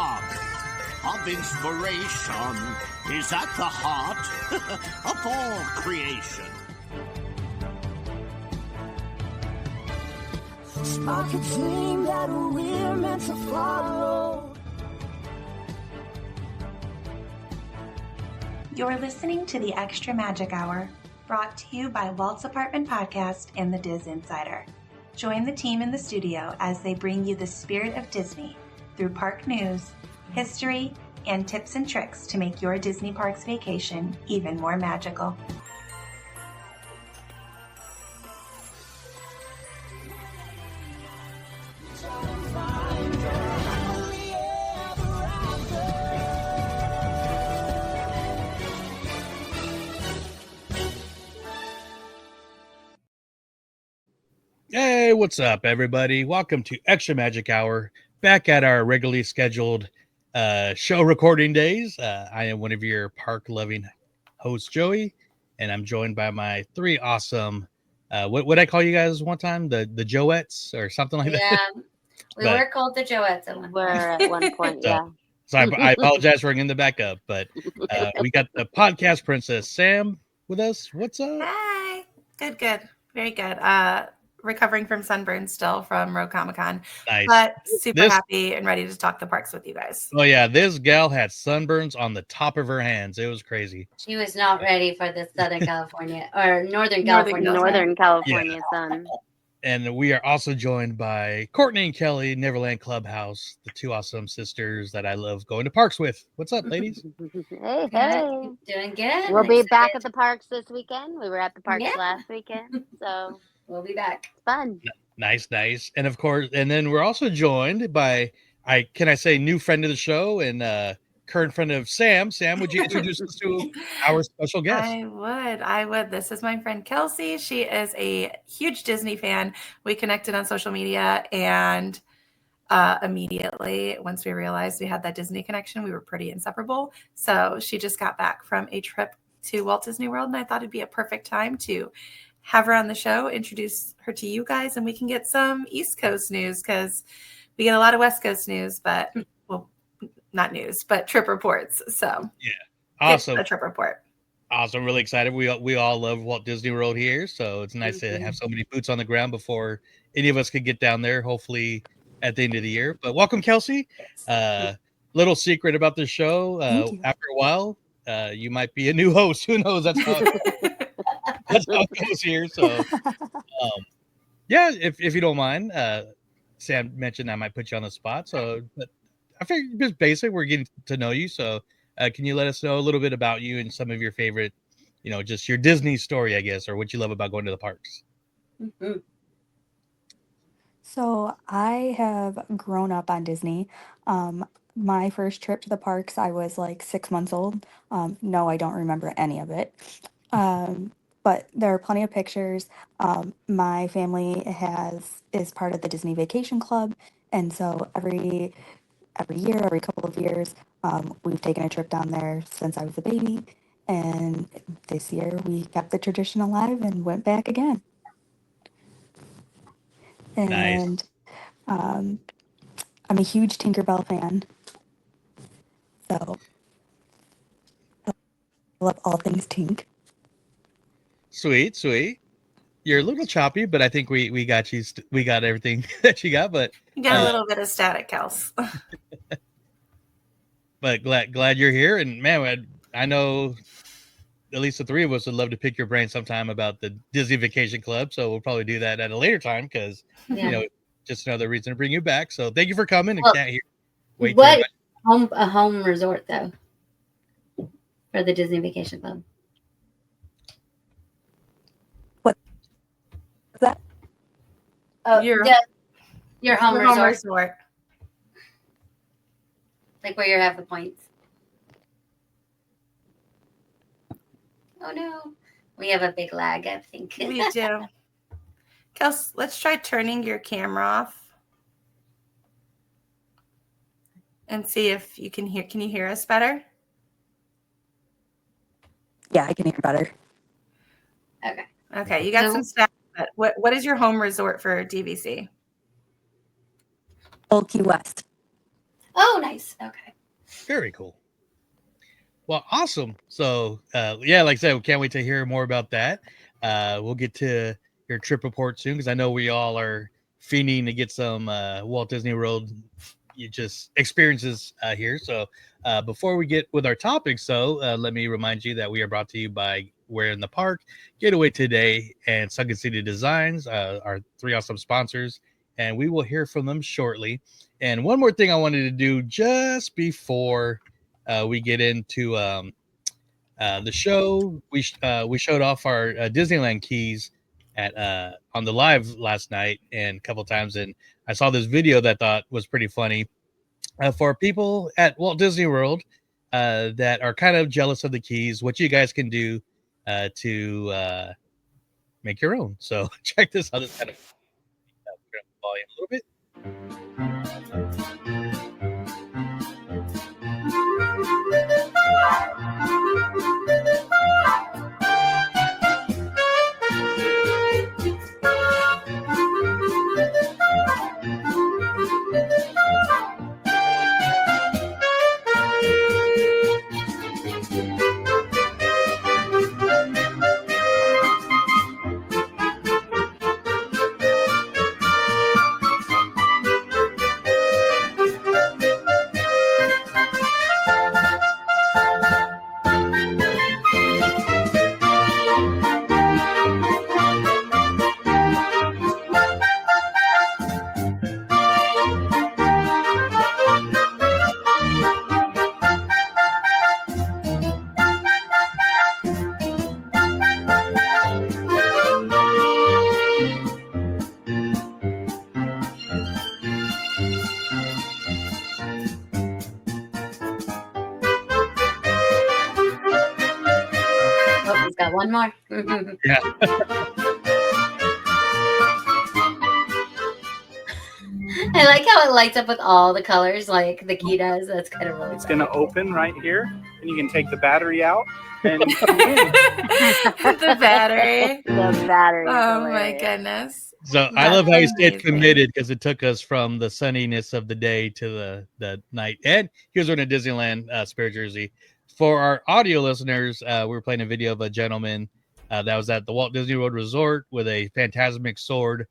spark of inspiration is at the heart of all creation. Spark a dream that we're meant to follow. You're listening to the Extra Magic Hour, brought to you by Walt's Apartment Podcast and the Diz Insider. Join the team in the studio as they bring you the spirit of Disney through park news, history, and tips and tricks to make your Disney Parks vacation even more magical. Hey, what's up, everybody? Welcome to Extra Magic Hour, back at our regularly scheduled show recording days. I am one of your park-loving hosts, Joey, and I'm joined by my three awesome, what I call you guys one time? The Joettes or something like that? Yeah, we were called the Joettes at one point. We're at one point, yeah. So I apologize for getting the back up, but we got the podcast princess, Sam, with us. What's up? Hi. Good. Very good. Recovering from sunburn still from Road Comic Con. Nice. But super happy and ready to talk the parks with you guys. Oh, yeah. This gal had sunburns on the top of her hands. It was crazy. She was not ready for the Southern California or Northern California sun. And we are also joined by Courtney and Kelly, Neverland Clubhouse, the two awesome sisters that I love going to parks with. What's up, ladies? Hey. Doing good. We'll be back at the parks this weekend. We were at the parks last weekend, so we'll be back. It's fun. Nice. And of course, and then we're also joined by, can I say, new friend of the show and current friend of Sam. Sam, would you introduce us to our special guest? I would. This is my friend Kelsey. She is a huge Disney fan. We connected on social media, and immediately, once we realized we had that Disney connection, we were pretty inseparable. So she just got back from a trip to Walt Disney World, and I thought it'd be a perfect time to have her on the show, introduce her to you guys, and we can get some East Coast news because we get a lot of West Coast news, but not news, but trip reports. So yeah, awesome. A trip report. Awesome. Really excited. We all love Walt Disney World here, so it's nice to have so many boots on the ground before any of us could get down there, hopefully at the end of the year. But welcome, Kelsey. Little secret about the show. After a while, you might be a new host. Who knows? That's how it goes here. So if you don't mind, Sam mentioned I might put you on the spot. So but I figured just basic, we're getting to know you. So can you let us know a little bit about you and some of your favorite, just your Disney story, I guess, or what you love about going to the parks? Mm-hmm. So I have grown up on Disney. My first trip to the parks, I was like 6 months old. No, I don't remember any of it. But there are plenty of pictures. My family is part of the Disney Vacation Club. And so every year, every couple of years, we've taken a trip down there since I was a baby. And this year we kept the tradition alive and went back again. And I'm a huge Tinkerbell fan. So I love all things Tink. Sweet. You're a little choppy, but I think we got you. We got everything that you got, but you got a little bit of static, Kels. But glad you're here, and man, I know at least the three of us would love to pick your brain sometime about the Disney Vacation Club. So we'll probably do that at a later time because just another reason to bring you back. So thank you for coming. And can't wait. What a home resort though for the Disney Vacation Club? That? Oh, your home resort. Like where you have the points. Oh no. We have a big lag, I think. We do. Kels, let's try turning your camera off and see if you can hear. Can you hear us better? Yeah, I can hear better. Okay, you got some stats. What is your home resort for DVC? Old Key West. Oh, nice. Okay. Very cool. Well, awesome. So, yeah, like I said, we can't wait to hear more about that. We'll get to your trip report soon because I know we all are fiending to get some Walt Disney World experiences here. So, before we get with our topics, though, let me remind you that we are brought to you by We're in the Park, Getaway Today, and Sunken City Designs, our 3 awesome sponsors, and we will hear from them shortly. And one more thing I wanted to do just before we get into the show. We showed off our Disneyland keys at on the live last night and a couple times, and I saw this video that I thought was pretty funny for people at Walt Disney World that are kind of jealous of the keys. What you guys can do to make your own. So check this out. This kind of volume a little bit. Oh, he's got one more. Yeah. I like how it lights up with all the colors like the key does. That's kind of really It's going to open right here, and you can take the battery out. And The battery. The battery. Oh my goodness. So I love how you stayed committed because it took us from the sunniness of the day to the night. And here's wearing a Disneyland Spirit jersey. For our audio listeners, we were playing a video of a gentleman that was at the Walt Disney World Resort with a Phantasmic sword,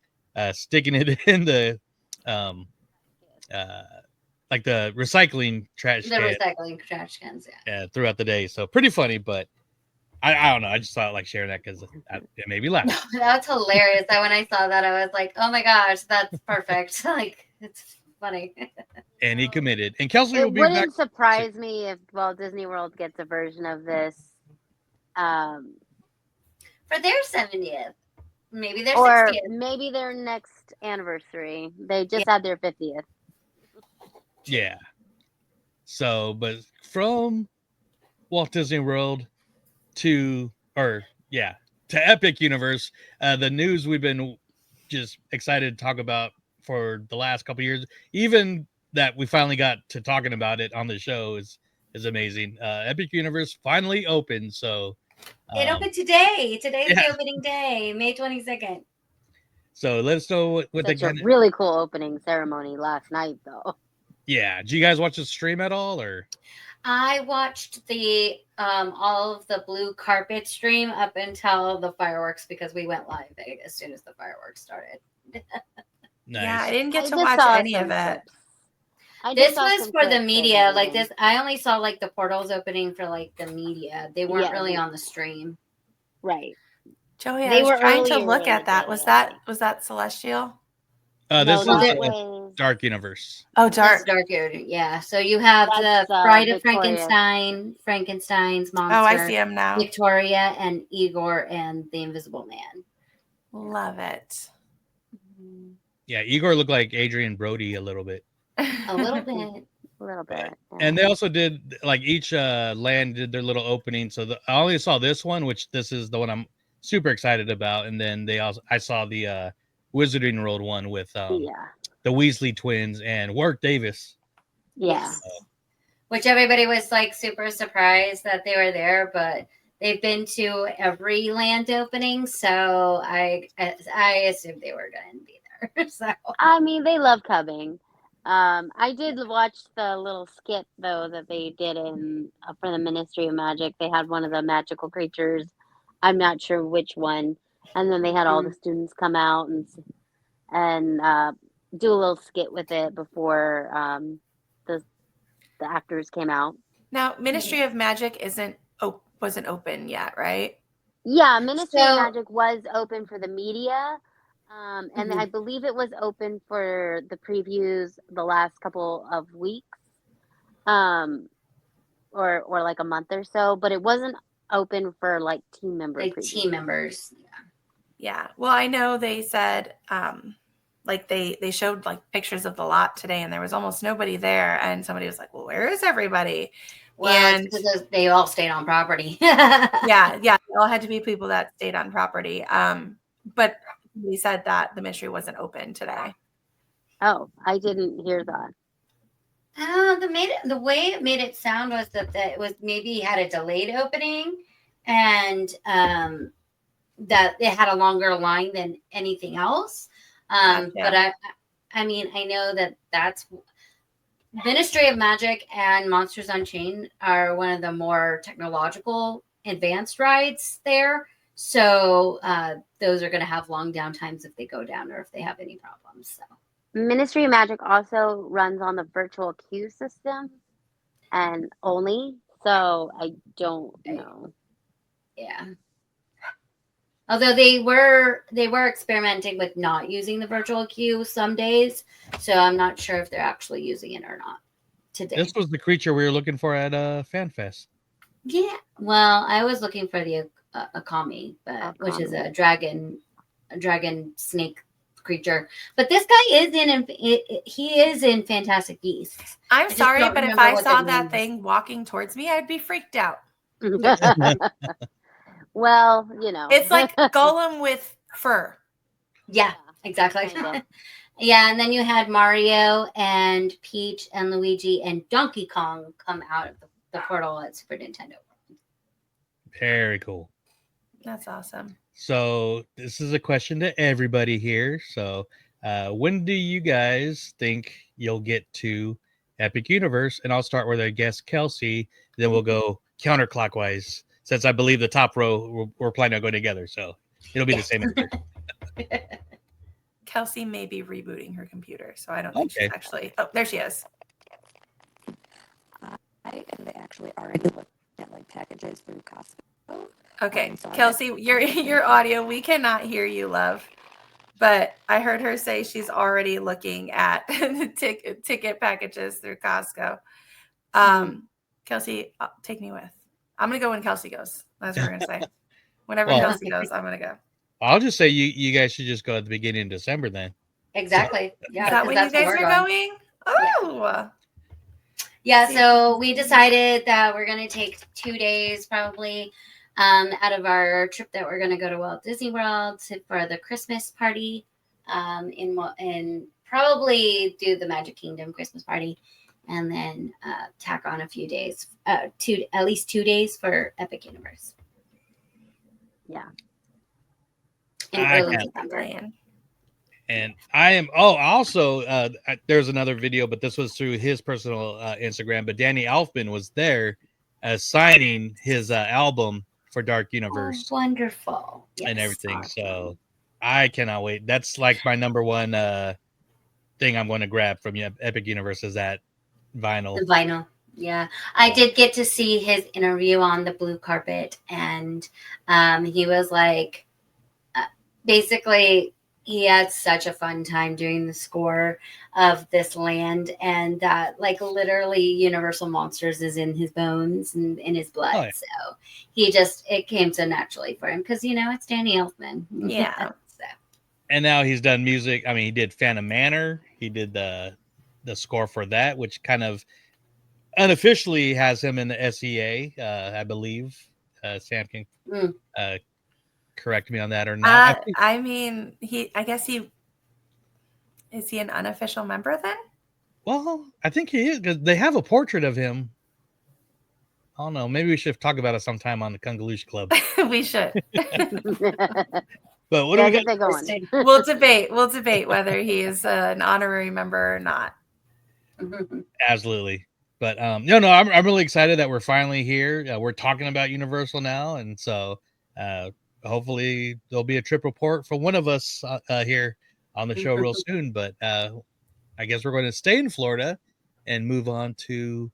sticking it in the like the recycling trash can. recycling trash cans, yeah. Throughout the day. So pretty funny, but I don't know. I just thought like sharing that because it made me laugh. That's hilarious. When I saw that, I was like, oh my gosh, that's perfect. Like, it's funny. And he committed. And Kelsey It will be back. wouldn't surprise me if Walt Disney World gets a version of this. For their 70th. Maybe their or 60th. Maybe their next anniversary. They just had their 50th. Yeah. So, but from Walt Disney World to Epic Universe, the news we've been just excited to talk about for the last couple of years, even that we finally got to talking about it on the show is amazing. Epic Universe finally opened. So it opened today. Today's the opening day, May 22nd. So let us know what Such a really cool opening ceremony last night, though. Yeah. Did you guys watch the stream at all, or? I watched the all of the blue carpet stream up until the fireworks because we went live as soon as the fireworks started. Nice. Yeah, I didn't get to watch any of it. This was for the media. Like this, I only saw like the portals opening for like the media. They weren't really on the stream. Right. Joey, I was trying to look at that. Was that Celestial? This is Dark Universe. Oh, Dark. Yeah. So you have the Bride of Frankenstein, Frankenstein's monster. Oh, I see him now. Victoria and Igor and the Invisible Man. Love it. Yeah, Igor looked like Adrian Brody a little bit. A little bit. A little bit. Yeah. And they also did like each land did their little opening. So I only saw this one, which this is the one I'm super excited about. And then I saw the Wizarding World one with the Weasley twins and Warwick Davis. Yeah. Which everybody was like super surprised that they were there, but they've been to every land opening, so I assumed they were going to be there. So I mean, they love coming. I did watch the little skit though that they did in for the Ministry of Magic. They had one of the magical creatures. I'm not sure which one, and then they had all the students come out and do a little skit with it before the actors came out. Now, Ministry of Magic wasn't open yet, right? Yeah, Ministry of Magic was open for the media. And I believe it was open for the previews the last couple of weeks, or like a month or so, but it wasn't open for like team member Like previews. team members. Yeah. Well, I know they said like they showed like pictures of the lot today, and there was almost nobody there, and somebody was like, "Well, where is everybody?" Well, and because they all stayed on property. yeah, they all had to be people that stayed on property. But we said that the ministry wasn't open today. Oh, I didn't hear that. The way it made it sound was that it was maybe had a delayed opening, and that it had a longer line than anything else. Gotcha. But I mean, I know that's Ministry of Magic and Monsters Unchained are one of the more technological advanced rides there. So those are going to have long downtimes if they go down or if they have any problems. So Ministry of Magic also runs on the virtual queue system and only. So I don't know. Yeah. Although they were experimenting with not using the virtual queue some days, so I'm not sure if they're actually using it or not today. This was the creature we were looking for at FanFest. Yeah. Well, I was looking for the Akami, which is a dragon snake creature. But this guy is in Fantastic Beasts. I'm sorry, but if I saw that thing walking towards me, I'd be freaked out. Well, you know. It's like Gollum with fur. Yeah, exactly. Yeah, and then you had Mario and Peach and Luigi and Donkey Kong come out of the portal at Super Nintendo. Very cool. That's awesome. So this is a question to everybody here. So when do you guys think you'll get to Epic Universe? And I'll start with our guest, Kelsey. Then we'll go counterclockwise, since I believe the top row we're planning on going together. So it'll be the same answer. Kelsey may be rebooting her computer, so I don't think she's actually. Oh, there she is. I actually already looked at like packages through Costco. Okay, Kelsey, your audio, we cannot hear you, love. But I heard her say she's already looking at ticket packages through Costco. Kelsey, take me with. I'm gonna go when Kelsey goes. That's what we're gonna say. Whenever Kelsey goes, I'm gonna go. I'll just say you guys should just go at the beginning of December then. Exactly. Yeah. Is that when you guys are going? Oh. Yeah, so we decided that we're going to take 2 days probably out of our trip that we're going to go to Walt Disney World for the Christmas party and probably do the Magic Kingdom Christmas party and then tack on a few days, at least 2 days for Epic Universe. Yeah. In early December. And I am also there's another video, but this was through his personal Instagram. But Danny Elfman was there signing his album for Dark Universe. Oh, wonderful. And everything. Awesome. So I cannot wait. That's like my number one thing I'm going to grab from Epic Universe is that vinyl. The vinyl. Yeah. I did get to see his interview on the blue carpet, and he was like, basically, he had such a fun time doing the score of this land, and that like literally Universal Monsters is in his bones and in his blood. Oh, yeah. So it came so naturally for him because, it's Danny Elfman. Yeah. So. And now he's done music. I mean, he did Phantom Manor. He did the score for that, which kind of unofficially has him in the SEA, I believe. Sam can correct me on that or not. I mean, is he an unofficial member then? Well, I think he is because they have a portrait of him. I don't know. Maybe we should talk about it sometime on the Kungaloosh Club. We should. But what do we got? We'll debate whether he is an honorary member or not. Absolutely. But no, I'm really excited that we're finally here. We're talking about Universal now, and so hopefully there'll be a trip report from one of us here on the show real soon. But I guess we're going to stay in Florida and move on to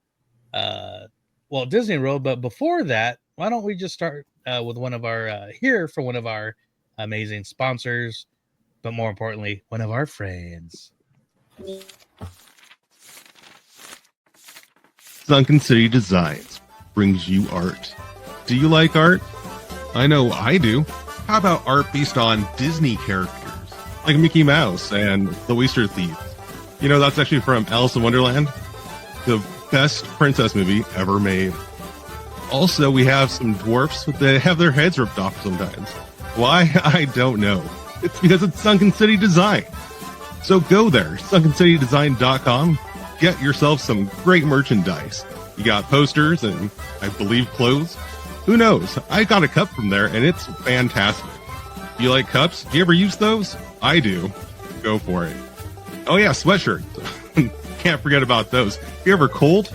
Walt Disney World. But before that, why don't we just start with one of our hear from one of our amazing sponsors, but more importantly, one of our friends. Sunken City Designs brings you art. Do you like art? I know I do. How about art based on Disney characters, like Mickey Mouse and the Oyster Thief? You know, that's actually from Alice in Wonderland, the best princess movie ever made. Also, we have some dwarfs that have their heads ripped off sometimes. Why? I don't know. It's because it's Sunken City Design. So go there, sunkencitydesign.com. Get yourself some great merchandise. You got posters and, I believe, clothes. Who knows? I got a cup from there, and it's fantastic. You like cups? Do you ever use those? I do. Go for it. Oh, yeah, sweatshirts. Can't forget about those. If you're ever cold,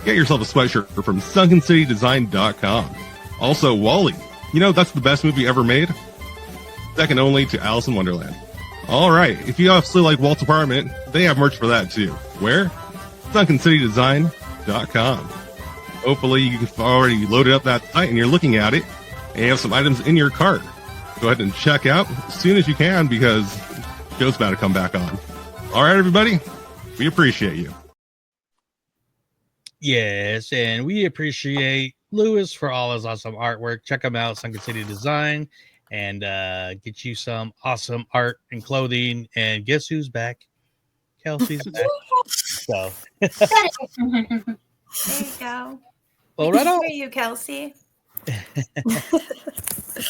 get yourself a sweatshirt from sunkencitydesign.com. Also, WALL-E. You know, that's the best movie ever made. Second only to Alice in Wonderland. All right, if you also like Walt's apartment, they have merch for that too. Where? sunkencitydesign.com. Hopefully you've already loaded up that site and you're looking at it and you have some items in your cart. Go ahead and check out as soon as you can because the show's about to come back on. All right, everybody, we appreciate you. Yes, and we appreciate Louis for all his awesome artwork. Check him out, Sunken City Design, and get you some awesome art and clothing. And guess who's back? Kelsey's back. So There you go. well, right on. Hear you, Kelsey.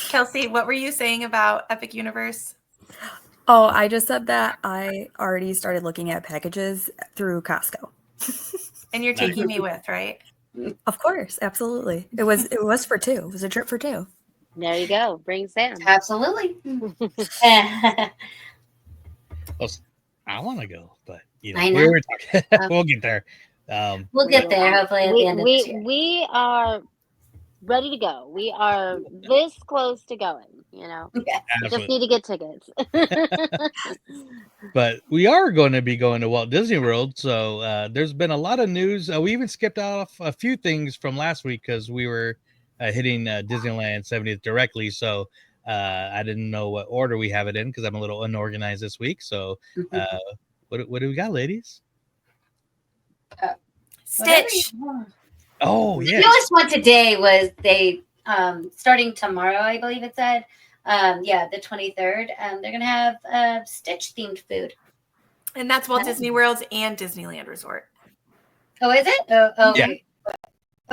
Kelsey, what were you saying about Epic Universe? Oh, I just said that I already started looking at packages through Costco. And you're taking me with, right? Of course, absolutely. It was for two. It was a trip for two. There you go. Bring Sam. Absolutely. Well, I want to go, but you know, I know. we're talking. We'll get there. We'll get there hopefully at the end of this year. We are ready to go. We are this close to going, you know. Okay. We just need to get tickets. But we are going to be going to Walt Disney World, so there's been a lot of news. We even skipped off a few things from last week because we were hitting Disneyland 70th directly, so I didn't know what order we have it in because I'm a little unorganized this week. So what do we got, ladies? Stitch. Oh, The yeah. newest one today was they starting tomorrow, I believe it said. The 23rd. They're gonna have Stitch themed food. And that's Walt Disney World and Disneyland Resort. Oh, is it? Oh, Yeah.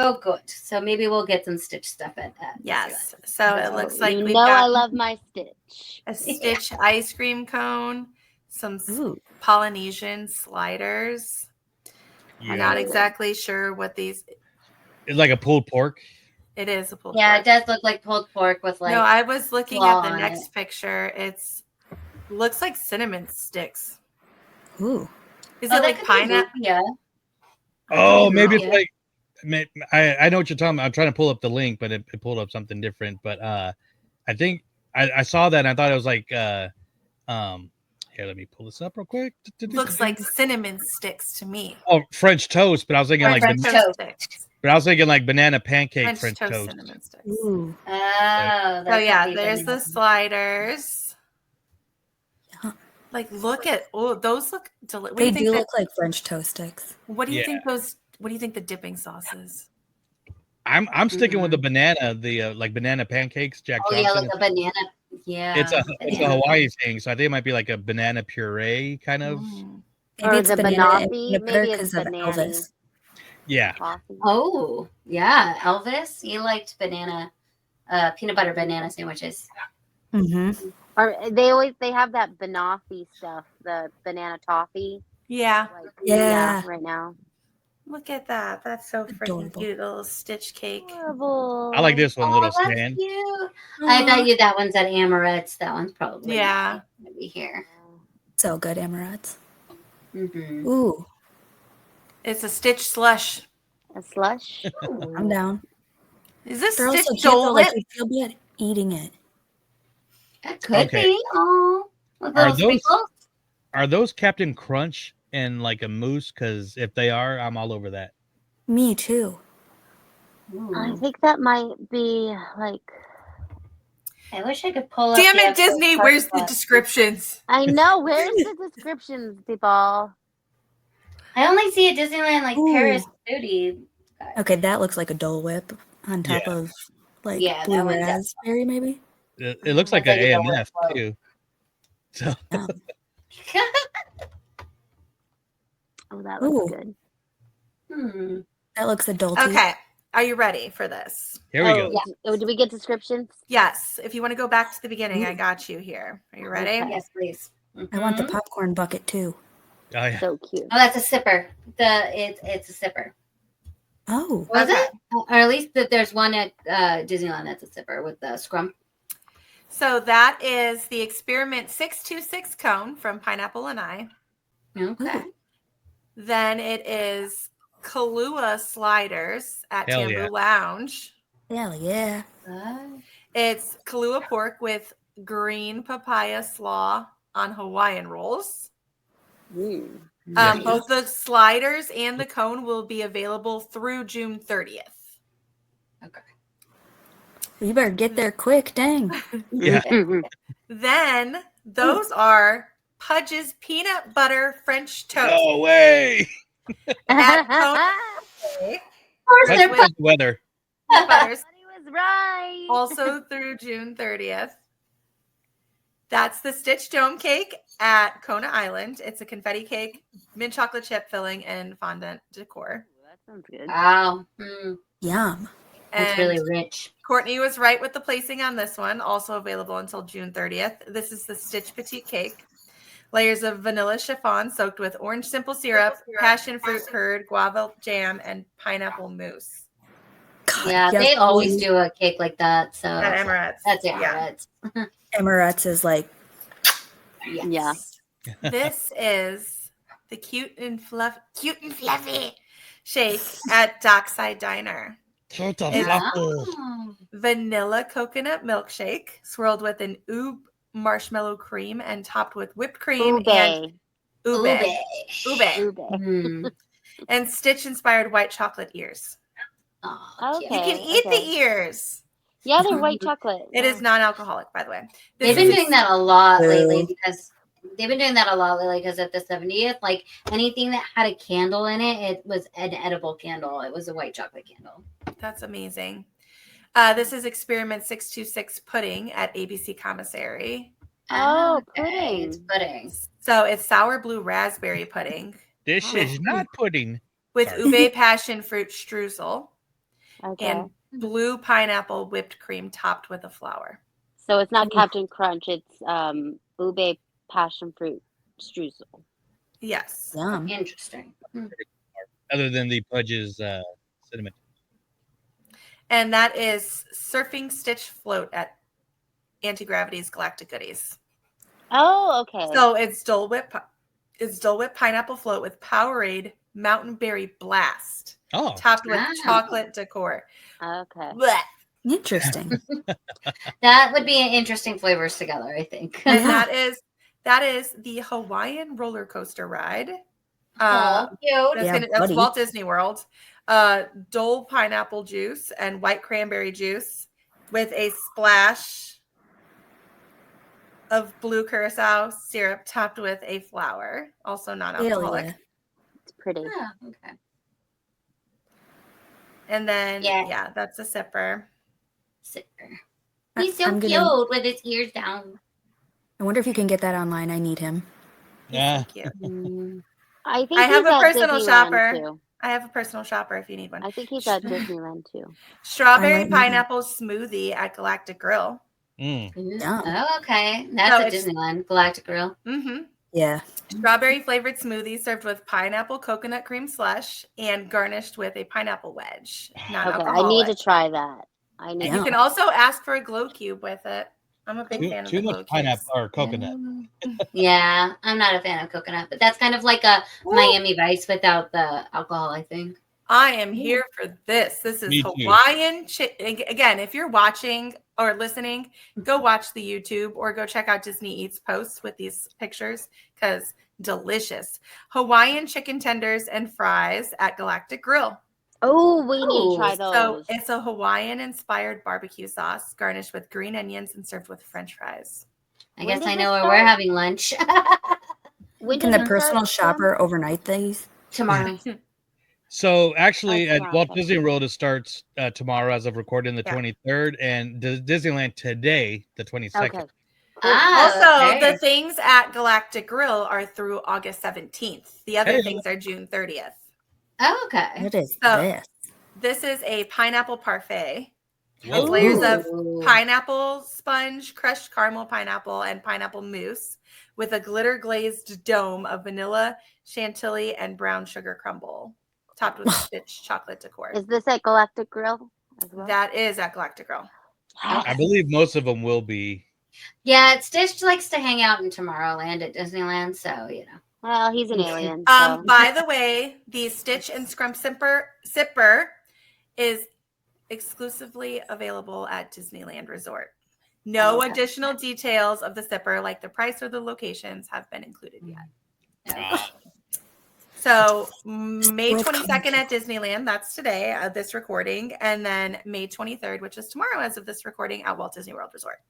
Oh, good. So maybe we'll get some Stitch stuff at that. Yes. So it looks like you we've know got I love my Stitch. a Stitch ice cream cone, some Ooh. Polynesian sliders. Yeah. I'm not exactly sure what these. It's like a pulled pork. It is a pulled Yeah, pork. it does look like pulled pork with like. No, I was looking claw at the on next picture. It's looks like cinnamon sticks. Ooh. Is Oh, it that like could be pineapple? Yeah. Oh, maybe it's Yeah. like. I know what you're talking about. I'm trying to pull up the link, but it pulled up something different. But I think I saw that and I thought it was like here, let me pull this up real quick. Looks like cinnamon sticks to me. Oh, French toast, but I was thinking like French toast. sticks. but I was thinking like banana pancake French French toast, toast. cinnamon sticks. Ooh. Oh, So that yeah, could be there's the banana. sliders. Yeah. Like, look at those look delicious. They do look like French toast sticks. What do you Yeah. think those? What do you think the dipping sauce is? I'm sticking with the banana, the like banana pancakes, Jack Oh yeah, Johnson. like a banana. Yeah. It's a banana. Hawaii thing, so I think it might be like a banana puree kind of. Mm. Or Maybe it's the banana and banoffee, peanut butter maybe it's because of banana. Elvis. Yeah. Coffee. Oh yeah, Elvis. He liked banana, peanut butter banana sandwiches. Mm-hmm. Or they have that banoffee stuff, the banana toffee. Yeah, Like, Yeah. right now. look at that. That's so freaking Adorable. cute. Little Stitch cake. Adorable. I like this one, little that's stand. cute. I thought you that one's at Amorette's. That one's probably Yeah. gonna be here. So good, Emirates. Mm-hmm. Ooh. It's a Stitch slush. A slush? I'm down. Is this They're Stitch also cute Dole though. Like Whip? you feel bad eating it. That could Okay. be. Oh, with Are little those sprinkles. are those Captain Crunch and like a mousse? Because if they are, I'm all over that. Me too. I Ooh. think that might be like. I wish I could pull up. Damn the it, actual Disney! cart Where's the book. descriptions? I know. Where's the descriptions, people? I only see a Disneyland like Ooh. Paris foodie. Okay, that looks like a Dole Whip on top Yeah. of like Yeah, that blue one does. raspberry, maybe. It looks like Looks an like a Dole Whip AMF float. too. So Oh, that looks Ooh. good. Hmm. That looks adulty. Okay, are you ready for this? here we go. Oh, do we get descriptions? Yes. If you want to go back to the beginning, I got you here. Are you ready? Okay. Yes, please. I want the Mhm. popcorn bucket too. Oh yeah. So cute. Oh, that's a sipper. It's a sipper. Oh, Was Okay. it? Or at least that there's one at Disneyland that's a sipper with the scrum. So that is the Experiment 626 cone from Pineapple and I. Okay. Then it is Kahlua sliders at Hell Tambu yeah. Lounge. hell yeah. It's Kahlua pork with green papaya slaw on Hawaiian rolls. Mm. Yes. Both the sliders and the cone will be available through June 30th. Okay. You better get there quick, dang. Yeah. Then those are Pudge's peanut butter French toast. No way. At Of course, That's they're good weather. Peanut butters He was right. also through June 30th. That's the Stitch Dome cake at Kona Island. It's a confetti cake, mint chocolate chip filling, and fondant decor. That sounds good. Wow. Yum. That's And really rich. Courtney was right with the placing on this one. Also available until June 30th. This is the Stitch Petite Cake. Layers of vanilla chiffon soaked with orange simple syrup, passion fruit curd, guava jam, and pineapple mousse. God, Yeah, yes, they always please. do a cake like that. So At Emirates. that's Yeah. Emirates is like, Yes. Yeah. This is the cute and fluffy shake at Dockside Diner. Shut the It's fuck up. Oh. vanilla coconut milkshake swirled with an oob marshmallow cream and topped with whipped cream and Ube. ube Mm. and Stitch inspired white chocolate ears. Oh, You cute. can eat the ears. Yeah, they're white chocolate. It is non-alcoholic, by the way. They've This been is- doing that a lot lately Boo. because at the 70th, like anything that had a candle in it, it was an edible candle. It was a white chocolate candle. That's amazing. This is Experiment 626 pudding at ABC Commissary. Oh, Okay, it's pudding. So it's sour blue raspberry pudding This is not pudding. with Sorry. ube passion fruit streusel Okay. and blue pineapple whipped cream topped with a flour. So it's not Captain Crunch. It's ube passion fruit streusel. Yes. yum. Interesting. Other than the Pudge's cinnamon. And that is Surfing Stitch float at Anti-Gravity's Galactic Goodies. Oh, okay. So it's Dole Whip pineapple float with Powerade Mountain Berry Blast Oh. topped with Wow. chocolate decor. Okay. Blech. Interesting. That would be interesting flavors together, I think. And Yeah. that is the Hawaiian roller coaster ride. Oh, cute. Yeah, That's buddy. Walt Disney World. Dole pineapple juice and white cranberry juice with a splash of blue curacao syrup topped with a flour, also Hell non-alcoholic. yeah. It's pretty. Oh, okay. And then Yeah. that's a sipper. Sipper. He's so I'm cute gonna- with his ears down. I wonder if you can get that online. I need him. Yeah. Thank you. Mm. I think I have he's a at personal Disneyland, shopper. Too. I have a personal shopper if you need one. I think he's at Disneyland too. Strawberry I might need pineapple smoothie at Galactic Grill. Mm. Yum. Oh, okay. That's So at it's- Disneyland, Galactic Grill. Mm-hmm. Yeah. Strawberry flavored smoothie served with pineapple coconut cream slush and garnished with a pineapple wedge. Okay, Non-alcoholic. I need to try that. I need. You can also ask for a glow cube with it. I'm a big fan of Too the much glow pineapple kids. or coconut. Yeah, I'm not a fan of coconut, but that's kind of like a Miami Vice without the alcohol, I think. I am here for this. This is Me too. Hawaiian. Again, if you're watching or listening, go watch the YouTube or go check out Disney Eats posts with these pictures because delicious. Hawaiian chicken tenders and fries at Galactic Grill. Oh, we need to try So those. it's a Hawaiian-inspired barbecue sauce garnished with green onions and served with French fries. I When guess does I it know where start? we're having lunch When Can does the it personal start, Sam? shopper overnight these? tomorrow. So actually, at tomorrow, Walt okay. Disney World, it starts tomorrow as of recording the Yeah. 23rd, and Disneyland today, the 22nd. Okay. Ah, Also, okay. the things at Galactic Grill are through August 17th. The other Hey. things are June 30th. Oh, okay. What is So- this? This is a pineapple parfait. Whoa. It's layers of Ooh. pineapple sponge, crushed caramel pineapple, and pineapple mousse with a glitter glazed dome of vanilla, chantilly, and brown sugar crumble, topped with Stitch chocolate decor. Is this at Galactic Grill as well? That is at Galactic Grill. I believe most of them will be. Yeah, Stitch likes to hang out in Tomorrowland at Disneyland, so you know. Well, he's an alien. So. By the way, the Stitch and Scrump Sipper is exclusively available at Disneyland Resort. No Okay. additional details of the sipper, like the price or the locations, have been included yet. Ah. So May 22nd at Disneyland, that's today, this recording, and then May 23rd, which is tomorrow as of this recording, at Walt Disney World Resort.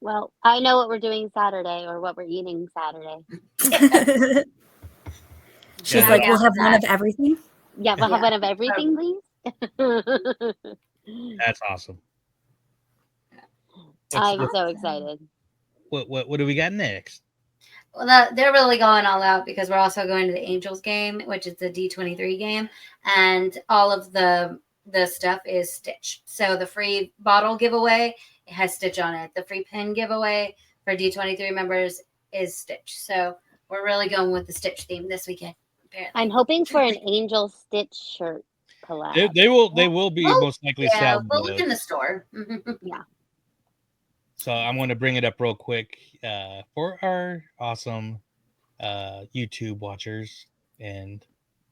Well, I know what we're doing Saturday or what we're eating Saturday. She's Yeah. like, we'll have one of everything. Yeah, we'll have Yeah. one of everything, please. That's awesome. I'm What's- so excited. What do we got next? Well, they're really going all out because we're also going to the Angels game, which is the D23 game, and all of the stuff is Stitch. So the free bottle giveaway has Stitch on it. The free pin giveaway for D23 members is Stitch. So we're really going with the Stitch theme this weekend. Apparently. I'm hoping for an Angel Stitch shirt collab. They will be Oh, most likely Yeah, selling we'll look those. in the store. So I'm going to bring it up real quick for our awesome YouTube watchers and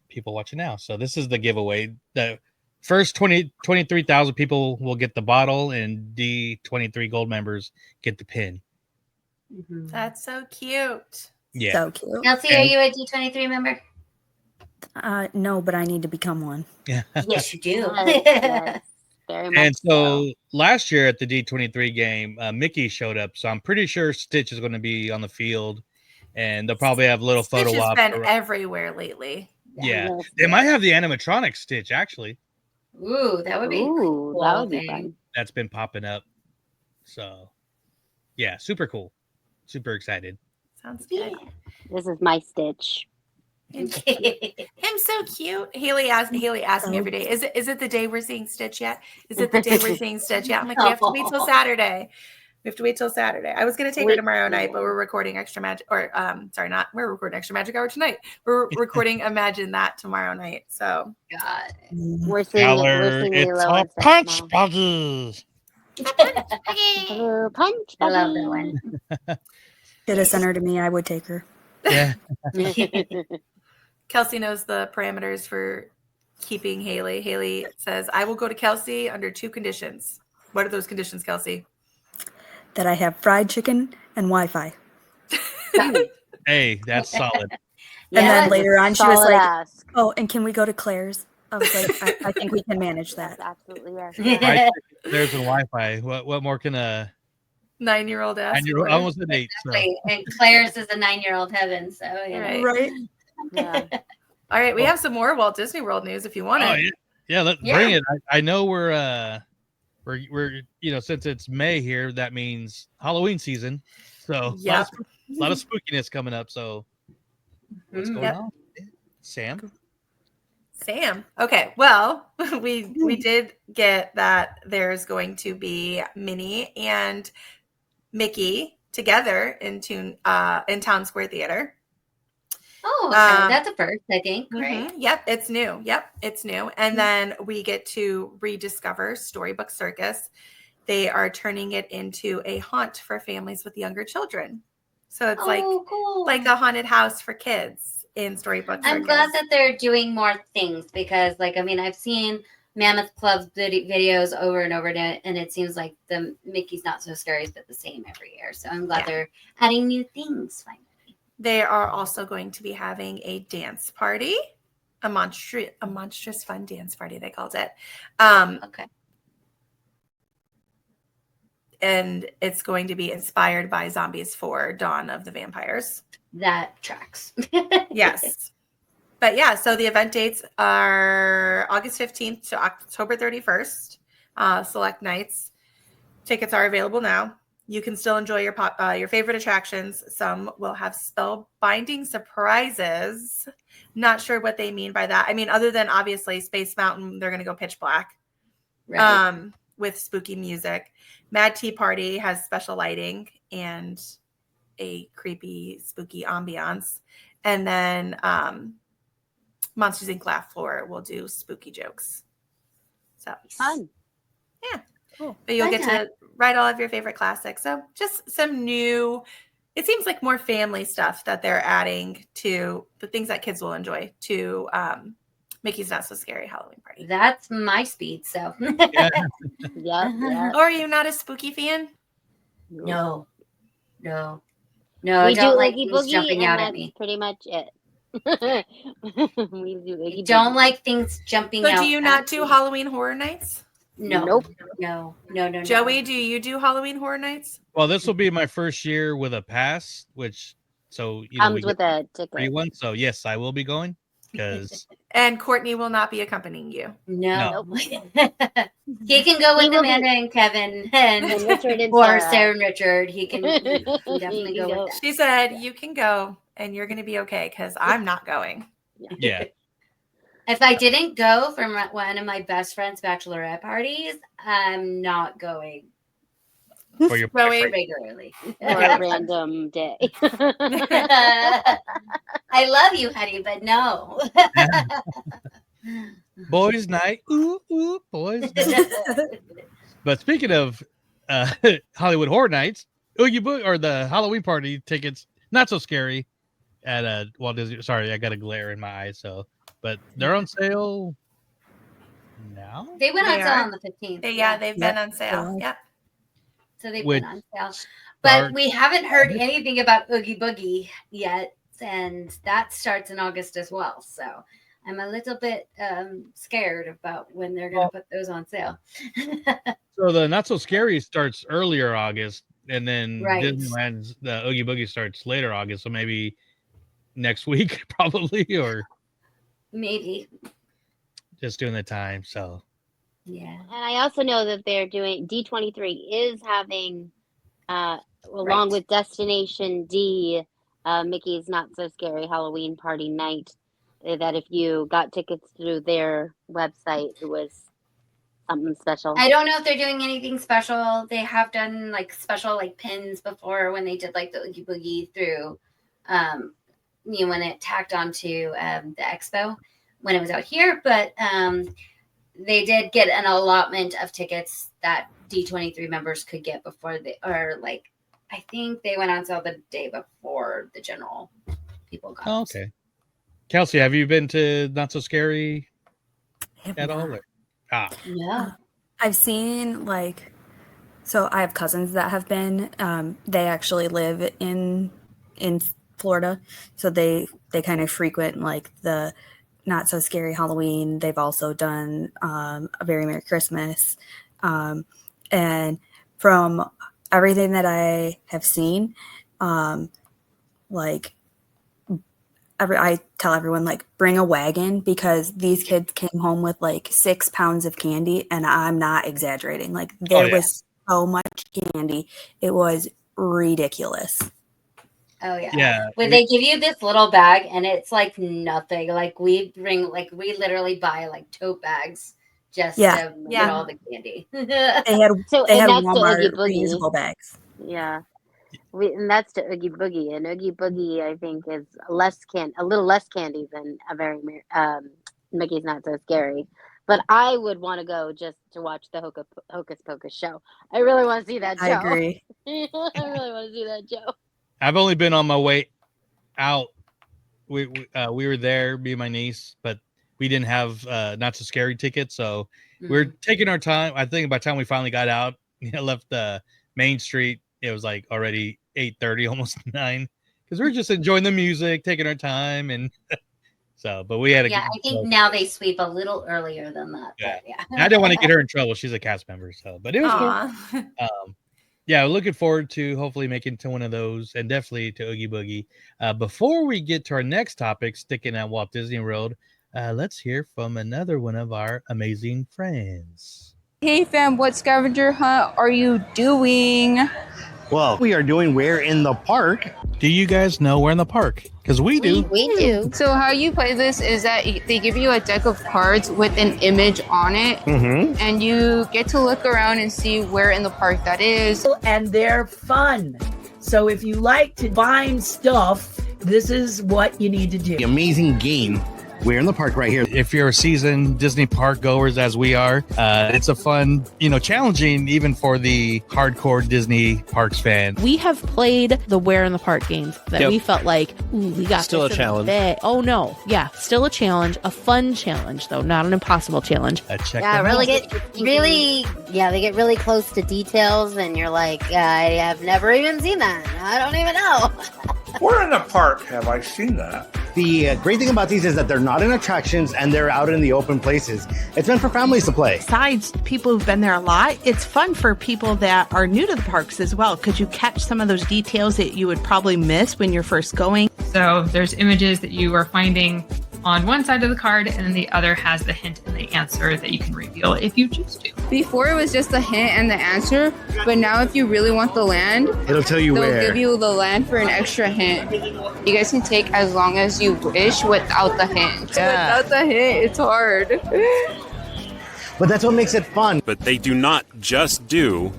people watching now. So this is the giveaway. The first 23,000 people will get the bottle, and D23 gold members get the pin. That's so cute. Yeah. So cute. Kelsey, are you a D23 member? No, but I need to become one. Yeah. Yes, you do. Yes, yes, very much. And so last year at the D23 game, Mickey showed up. So I'm pretty sure Stitch is going to be on the field, and they'll probably have little Stitch photo has ops. been everywhere lately. Yeah, Yes, they might have the animatronic Stitch actually. Ooh, that would be Ooh, cool that would be thing. fun. That's been popping up. So yeah, super cool. Super excited. Sounds good. This is my Stitch. Him so cute. Haley asked me every day, is it the day we're seeing Stitch yet? Is it the day we're seeing Stitch yet? I'm like, we have to wait till Saturday. We have to wait till Saturday. I was gonna take her tomorrow night, but we're recording Extra Magic, or we're recording Extra Magic Hour tonight. We're recording Imagine That tomorrow night. So God. We're seeing it's Lilo a and Stitch punch now. buggy. Hello, punch. I love that one. Should have sent her to me. I would take her. Yeah. Kelsey knows the parameters for keeping Haley. Haley says, I will go to Kelsey under 2 conditions. What are those conditions, Kelsey? That I have fried chicken and Wi-Fi. Hey, that's solid. And then later on, she was Solid like, ask. "Oh, and can we go to Claire's?" I was like, "I think we can manage that." Absolutely, yes. Right, there's the Wi-Fi. What more can a 9-year-old ask? 9-year-old, almost an 8? So. Exactly. And Claire's is a 9-year-old heaven, so you know. Right. Right? Yeah. All right, we have some more Walt Disney World news if you want Oh, it. yeah, let's Yeah. bring it. I know we're since it's May here, that means Halloween season. So Yep. a lot of spookiness coming up. So what's going Yep. on? Sam? Okay, well, we did get that there's going to be Minnie and Mickey together in Town Square Theater. Oh, okay. That's a first, I think, right? Yep, it's new. And then we get to rediscover Storybook Circus they are turning it into a haunt for families with younger children. So it's cool. like a haunted house for kids in storybooks. I'm glad that they're doing more things because, like, I mean, I've seen Mammoth Club's videos over and over again, and it seems like the Mickey's Not So Scary has been the same every year. So I'm glad they're adding new things finally. They are also going to be having a dance party, a monstrous fun dance party, they called it. Okay. And it's going to be inspired by Zombies 4: Dawn of the Vampires. That tracks. Yes. But yeah, so the event dates are August 15th to October 31st, select nights. Tickets are available now. You can still enjoy your favorite attractions. Some will have spellbinding surprises. Not sure what they mean by that. I mean, other than obviously Space Mountain, they're going to go pitch black. Right. With spooky music. Mad Tea Party has special lighting and a creepy, spooky ambiance. And then Monsters Inc. Laugh Floor will do spooky jokes. So Fun. Yeah. Cool. But you'll get to write all of your favorite classics. So just some new, it seems like more family stuff that they're adding to the things that kids will enjoy to Mickey's Not So Scary Halloween Party. That's my speed. So yeah. Or are you not a spooky fan? No. We I don't do like Oogie things Boogie, jumping and out at that's me. pretty much it. We do Oogie Don't Boogie. like things jumping So out. do you not do Halloween Horror Nights? No. Nope. No. Joey, do you do Halloween Horror Nights? Well, this will be my first year with a pass, which we Comes with get a ticket. free one. So yes, I will be going because And Courtney will not be accompanying you. No. He can go with Amanda and Kevin and Richard and or Sarah. Sarah and Richard. He can definitely He go can with that. She said you can go and you're going to be okay because I'm not going. yeah. If I didn't go for one of my best friend's bachelorette parties, I'm not going For your regularly. For a random day. I love you, honey, but no. boys' night, ooh, boys' night. But speaking of Hollywood Horror Nights, Oogie Boogie or the Halloween party tickets, not so scary at Walt Disney. Sorry, I got a glare in my eyes. But they're on sale now. They went on sale on the 15th. They've been on sale. Yep. So they've been on sale. But Start- we haven't heard anything about Oogie Boogie yet, and that starts in August as well. So I'm a little bit scared about when they're going to put those on sale. So the Not So Scary starts earlier August, and then Right. Disneyland's the Oogie Boogie starts later August. So maybe next week, probably, or Maybe. just doing the time. So Yeah. And I also know that they're doing D23 is having, along with Destination D, Mickey's Not So Scary Halloween Party Night. That if you got tickets through their website, it was something special. I don't know if they're doing anything special. They have done like special like pins before when they did like the Oogie Boogie through, when it tacked onto the expo when it was out here. But they did get an allotment of tickets that D23 members could get before I think they went on sale the day before the general people got. Oh, okay. Kelsey, have you been to Not So Scary at all? Yeah. I've seen so I have cousins that have been. They actually live in Florida, so they kind of frequent the Not So Scary Halloween. They've also done A Very Merry Christmas, and from everything that I have seen, I tell everyone bring a wagon because these kids came home with 6 pounds of candy, and I'm not exaggerating. There was so much candy, it was ridiculous. Oh yeah. Yeah. When they give you this little bag and it's like nothing. We literally buy tote bags just to get all the candy. They had Walmart reusable bags. Yeah. And that's to Oogie Boogie, and Oogie Boogie I think is a little less candy than A Very Mickey's Not So Scary, But I would want to go just to watch the Hocus Pocus show. I really want to see that show. I agree. I really want to see that show. I've only been on my way out. We were there, me and my niece, but we didn't have Not So Scary tickets, so we're taking our time. I think by the time we finally got out, left the Main Street, it was like already 8:30, almost 9, because we're just enjoying the music, taking our time, and so. But we had I think now they sweep a little earlier than that. Yeah, yeah. I didn't want to get her in trouble. She's a cast member, so. But it was cool. Yeah, looking forward to hopefully making to one of those, and definitely to Oogie Boogie. Before we get to our next topic, sticking at Walt Disney World, let's hear from another one of our amazing friends. Hey fam, what scavenger hunt are you doing? Well, we are doing Where in the Park. Do you guys know Where in the Park? Because we do. We do. So how you play this is that they give you a deck of cards with an image on it, and you get to look around and see where in the park that is. And they're fun. So if you like to find stuff, this is what you need to do. The amazing game. We're in the park right here. If you're a seasoned Disney park goers, as we are, it's a fun, challenging even for the hardcore Disney parks fan. We have played the Where in the Park games that we felt like, ooh, we got still this a challenge. Oh no, yeah, still a challenge, a fun challenge though, not an impossible challenge. Check Yeah, they get really close to details, and you're like, I have never even seen that. I don't even know. Where in the park have I seen that? The great thing about these is that they're not in attractions and they're out in the open places. It's meant for families to play. Besides people who've been there a lot, it's fun for people that are new to the parks as well, because you catch some of those details that you would probably miss when you're first going. So there's images that you are finding on one side of the card, and then the other has the hint and the answer that you can reveal if you choose to. Before it was just the hint and the answer, but now if you really want the land, it'll tell you they'll where. give you the land for an extra hint. You guys can take as long as you wish without the hint. Yeah. Without the hint, it's hard. But that's what makes it fun. But they do not just do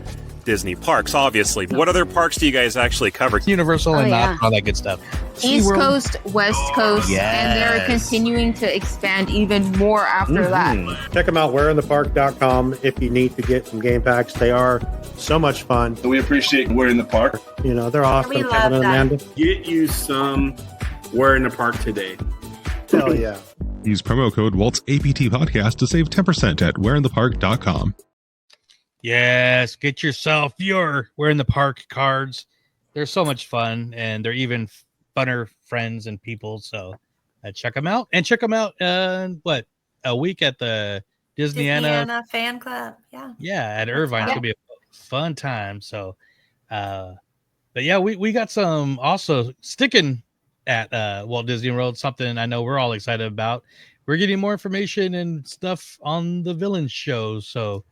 Disney parks, obviously. What other parks do you guys actually cover? Universal and not all that good stuff. East Coast, West Coast, and they're continuing to expand even more after that. Check them out, whereinthepark.com, if you need to get some game packs. They are so much fun. We appreciate Where in the Park. They're awesome. We love Kevin and that. Amanda. Get you some Where in the Park today. Hell yeah. Use promo code Walt's APT Podcast to save 10% at whereinthepark.com. Yes, get yourself your Where in the Park cards. They're so much fun, and they're even funner friends and people. So check them out, and check them out. A week at the Disneyana fan club. Yeah, at Irvine. It's gonna be a fun time. So, but yeah, we got some also sticking at Walt Disney World. Something I know we're all excited about. We're getting more information and stuff on the Villains show. So.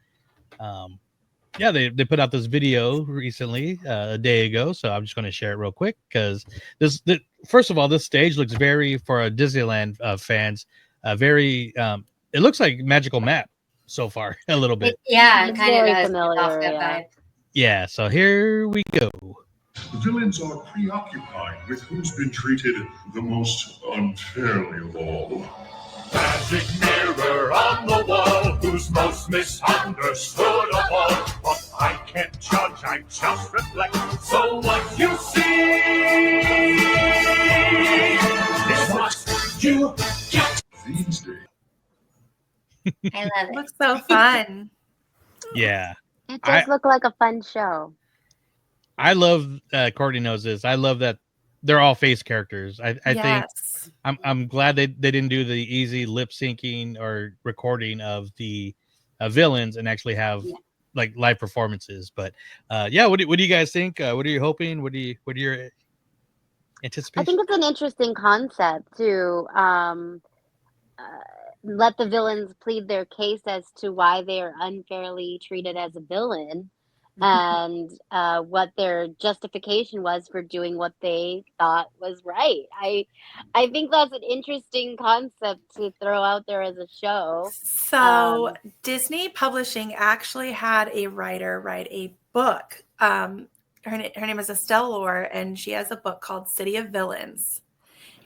They put out this video recently, a day ago, so I'm just going to share it real quick because first of all, this stage looks very, for a Disneyland fans, very. It looks like Magical Map so far a little bit. It kind of does. Familiar, yeah. So here we go. The villains are preoccupied with who's been treated the most unfairly of all. Magic mirror on the wall, who's most misunderstood of all. But I can't judge, I just reflect. So what you see is what you get. These days. I love it. Looks so fun. Yeah. It does look like a fun show. I love, Courtney knows this. I love that they're all face characters. I think I'm glad they didn't do the easy lip syncing or recording of the villains and actually have like live performances. But what do you guys think? What are you hoping? What are your anticipation? I think it's an interesting concept to let the villains plead their case as to why they are unfairly treated as a villain. And what their justification was for doing what they thought was right. I think that's an interesting concept to throw out there as a show. So Disney Publishing actually had a writer write a book. Her name is Estelle Lore, and she has a book called City of Villains.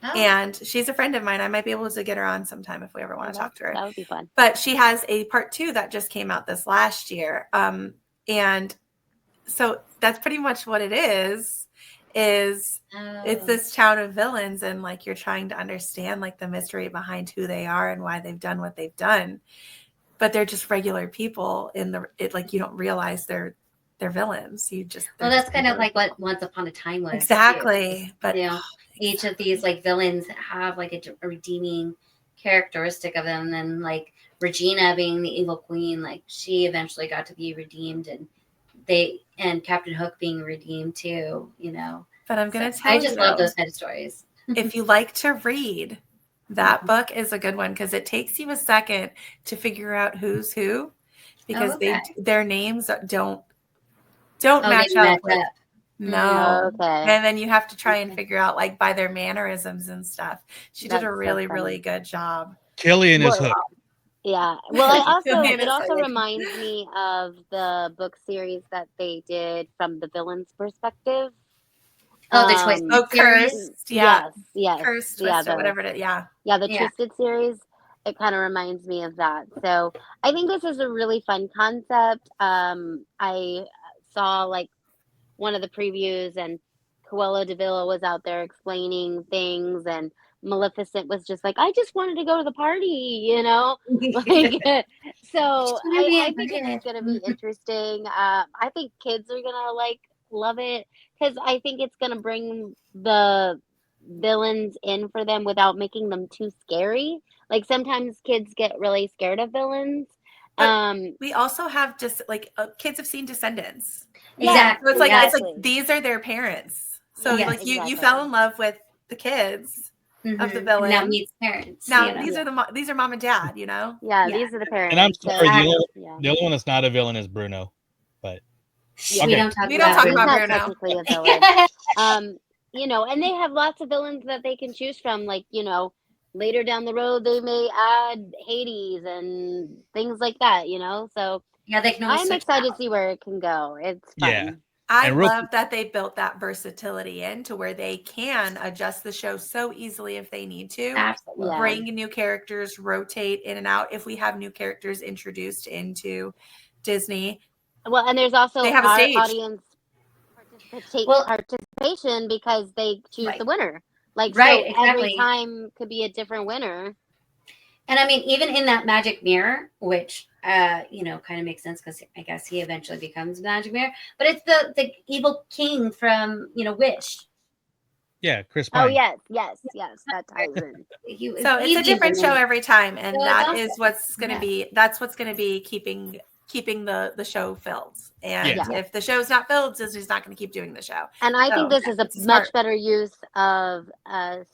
Oh. And she's a friend of mine. I might be able to get her on sometime if we ever want to talk to her. That would be fun. But she has a part 2 that just came out this last year. And so that's pretty much what it is it's this town of villains, and like you're trying to understand like the mystery behind who they are and why they've done what they've done. But they're just regular people like you don't realize they're villains. That's kind of like what Once Upon a Time was. Exactly. Too. But each of these like villains have like a redeeming characteristic of them. And then like Regina being the evil queen, like she eventually got to be redeemed, and Captain Hook being redeemed too, But I'm gonna tell I you, just love those kind of stories. If you like to read, that book is a good one because it takes you a second to figure out who's who, because their names don't match up. No. Okay. And then you have to try and figure out like by their mannerisms and stuff. She did a really, really good job. Killian is Hook. Yeah. Well, Killian it is also Hook. reminds me of the book series that they did from the villain's perspective. The Twisted series? Cursed. Yeah. Yes. Cursed, Twisted, whatever it is. Yeah. Yeah, the Twisted series. It kind of reminds me of that. So I think this is a really fun concept. I saw like one of the previews, and Cruella de Vil was out there explaining things, and Maleficent was just like, I just wanted to go to the party, so I think it's going to be interesting. I think kids are going to love it, because I think it's going to bring the villains in for them without making them too scary. Like sometimes kids get really scared of villains. But we also have just like kids have seen Descendants. Exactly. So it's like these are their parents. So like you fell in love with the kids of the villain. Now meets parents. Now these are mom and dad. These are the parents. And I'm sorry, the only one that's not a villain is Bruno. But we don't talk about Bruno. Technically a villain. And they have lots of villains that they can choose from. Like later down the road, they may add Hades and things like that. So they can. I'm excited to see where it can go. It's fun. Yeah. I love that they built that versatility in to where they can adjust the show so easily if they need to. Absolutely. Bring new characters, rotate in and out if we have new characters introduced into Disney. Well, and there's also they have a stage. Audience participation because they choose the winner. Exactly. Every time could be a different winner. And I mean, even in that magic mirror, which kind of makes sense because I guess he eventually becomes magic mirror. But it's the evil king from Wish. Yeah, Chris Pine. Oh yes, that ties in. So it's a different show every time, and that is what's going to be. That's what's going to be keeping the show filled. And if the show's not filled, Disney's not going to keep doing the show. And I think this is a much better use of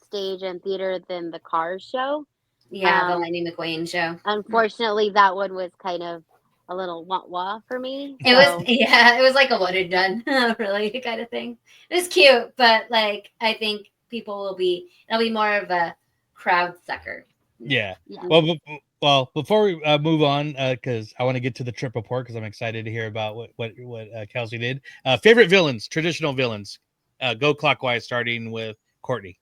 stage and theater than the Cars show. Yeah, the Lightning McQueen show. Unfortunately, that one was kind of a little wah-wah for me. It was like a one and done, really kind of thing. It was cute, but I think it'll be more of a crowd sucker. Yeah. Well, before we move on, because I want to get to the trip report, because I'm excited to hear about what Kelsey did. Favorite villains, traditional villains. Go clockwise, starting with Courtney.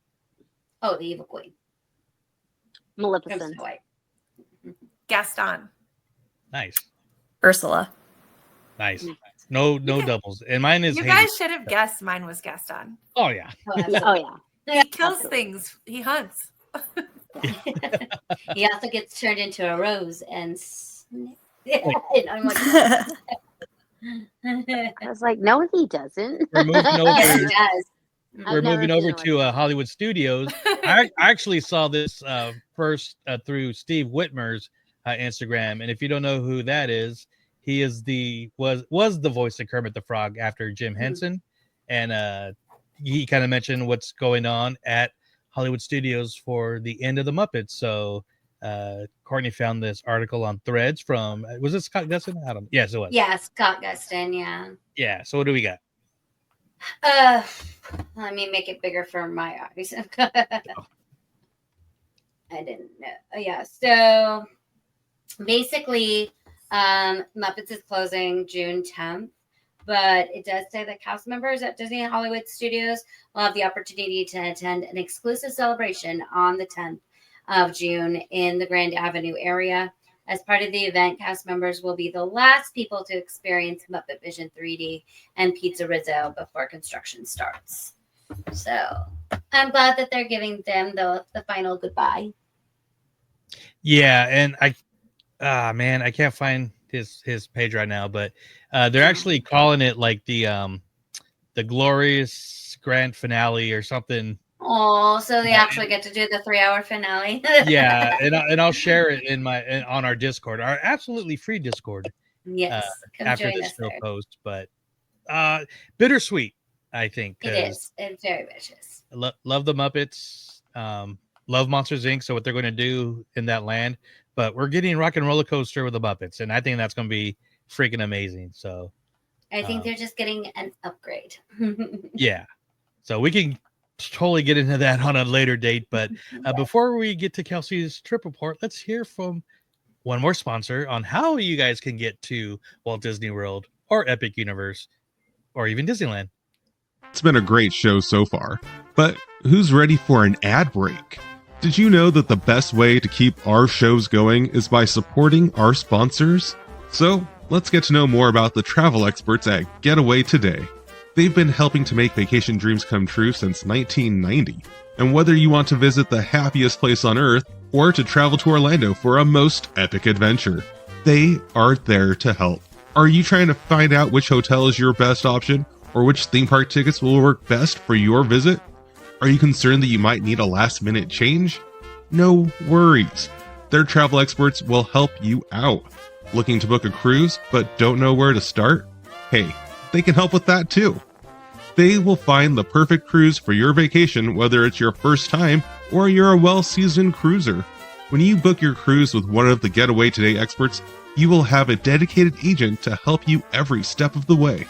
Oh, the evil queen. Maleficent. Gaston. Nice. Ursula. Nice. No doubles. And mine is You Hades. guys should have guessed mine was Gaston. Oh yeah. He kills things. He hunts. He also gets turned into a rose and I was like, no, he doesn't. We're moving over. Yes, he does. We're moving over to Hollywood Studios. I actually saw this first through Steve Whitmer's Instagram, and if you don't know who that is, he is was the voice of Kermit the Frog after Jim Henson, and he kind of mentioned what's going on at Hollywood Studios for the end of the Muppets. So Courtney found this article on Threads from was it Scott Gustin? I don't know. Yes, it was. Yeah, Scott Gustin. Yeah. Yeah. So what do we got? Let me make it bigger for my eyes. I didn't know. Yeah. So basically, Muppets is closing June 10th. but it does say that cast members at Disney Hollywood Studios will have the opportunity to attend an exclusive celebration on the 10th of June in the Grand Avenue area. As part of the event, cast members will be the last people to experience Muppet Vision 3D and Pizza Rizzo before construction starts. So I'm glad that they're giving them the final goodbye. Yeah, and I can't find his page right now, but they're actually calling it like the glorious grand finale or something. Oh, so they actually get to do the 3-hour finale. Yeah, and I'll share it on our Discord, our absolutely free Discord. Yes, come after join this us show there. post, but bittersweet, I think. It is. It's very vicious. Love the Muppets. Love Monsters Inc. So what they're going to do in that land, but we're getting Rock and Roller Coaster with the Muppets, and I think that's going to be freaking amazing. So I think they're just getting an upgrade. yeah, so we can totally get into that on a later date. But before we get to Kelsey's trip report, let's hear from one more sponsor on how you guys can get to Walt Disney World or Epic Universe or even Disneyland. It's been a great show so far, but who's ready for an ad break? Did you know that the best way to keep our shows going is by supporting our sponsors? So let's get to know more about the travel experts at Getaway Today. They've been helping to make vacation dreams come true since 1990. And whether you want to visit the happiest place on earth or to travel to Orlando for a most epic adventure, they are there to help. Are you trying to find out which hotel is your best option or which theme park tickets will work best for your visit? Are you concerned that you might need a last-minute change? No worries. Their travel experts will help you out. Looking to book a cruise but don't know where to start? Hey, they can help with that too. They will find the perfect cruise for your vacation, whether it's your first time or you're a well-seasoned cruiser. When you book your cruise with one of the Getaway Today experts, you will have a dedicated agent to help you every step of the way.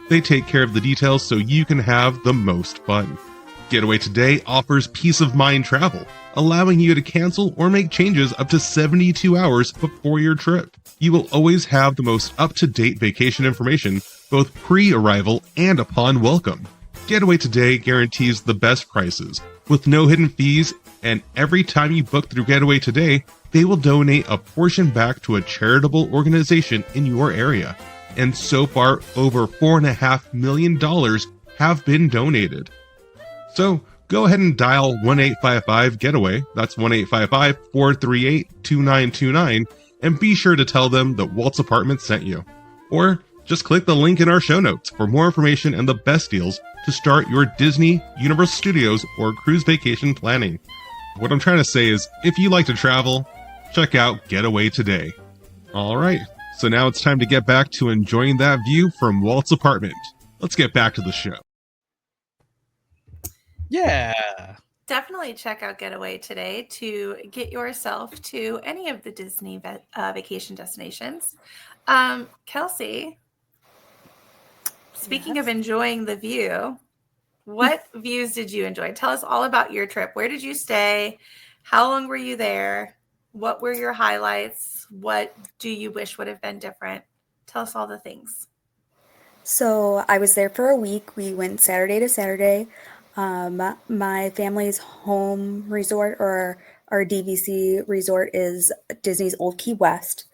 They take care of the details so you can have the most fun. Getaway Today offers peace of mind travel, allowing you to cancel or make changes up to 72 hours before your trip. You will always have the most up-to-date vacation information, both pre-arrival and upon welcome. Getaway Today guarantees the best prices, with no hidden fees, and every time you book through Getaway Today, they will donate a portion back to a charitable organization in your area. And so far, over $4.5 million have been donated. So go ahead and dial 1-855-GETAWAY, that's 1-855-438-2929, and be sure to tell them that Walt's Apartment sent you. Or just click the link in our show notes for more information and the best deals to start your Disney, Universal Studios, or cruise vacation planning. What I'm trying to say is, if you like to travel, check out Getaway Today. Alright, so now it's time to get back to enjoying that view from Walt's apartment. Let's get back to the show. Yeah. Definitely check out Getaway Today to get yourself to any of the Disney vacation destinations. Kelsey, speaking of enjoying the view, what views did you enjoy? Tell us all about your trip. Where did you stay? How long were you there? What were your highlights? What do you wish would have been different? Tell us all the things. So I was there for a week. We went Saturday to Saturday. My family's home resort, or our DVC resort, is Disney's Old Key West.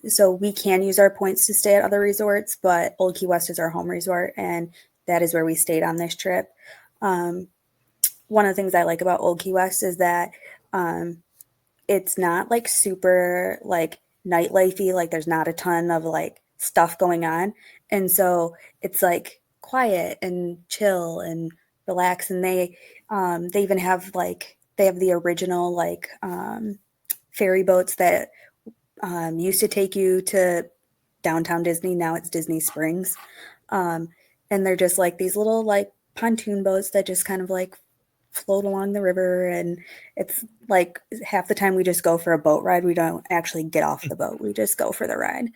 So we can use our points to stay at other resorts, but Old Key West is our home resort, and that is where we stayed on this trip. One of the things I like about Old Key West is that it's not like super like nightlifey, like there's not a ton of like stuff going on. And so it's like quiet and chill and relax. And they even have they have the original ferry boats that used to take you to downtown Disney. Now it's Disney Springs. And they're just like these little like pontoon boats that just kind of like float along the river. And it's like half the time we just go for a boat ride. We don't actually get off the boat. We just go for the ride.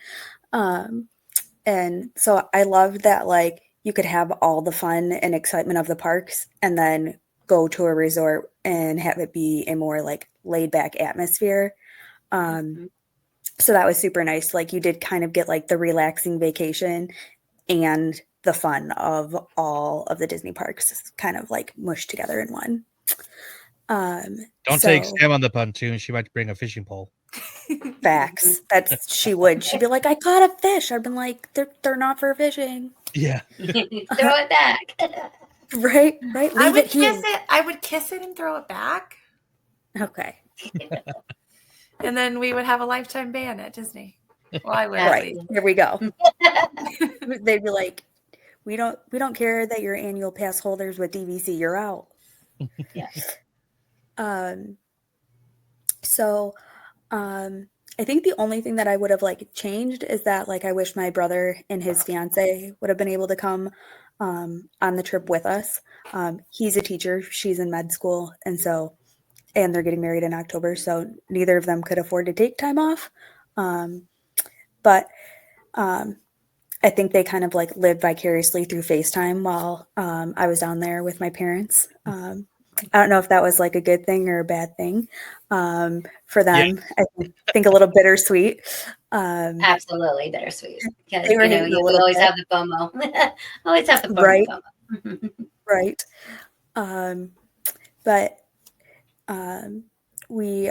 And so I loved that like you could have all the fun and excitement of the parks and then go to a resort and have it be a more like laid back atmosphere. So that was super nice. Like you did kind of get like the relaxing vacation and the fun of all of the Disney parks kind of like mushed together in one. Don't take Sam on the pontoon. She might bring a fishing pole. Facts. She would. She'd be like, I caught a fish. I've been like, they're not for fishing. Yeah. Throw it back. Right. Leave it here. I would kiss it and throw it back. Okay. And then we would have a lifetime ban at Disney. Well, I would. Right. Here we go. They'd be like, we don't care that you're annual pass holders with DVC. You're out. Yeah. So, I think the only thing that I would have like changed is that like I wish my brother and his fiance would have been able to come on the trip with us. He's a teacher, she's in med school, and they're getting married in October, so neither of them could afford to take time off. But I think they kind of like lived vicariously through FaceTime while I was down there with my parents. I don't know if that was like a good thing or a bad thing for them. Yeah. I think a little bittersweet. Absolutely bittersweet. Because you always have the FOMO. Always have the FOMO. Right. Right. But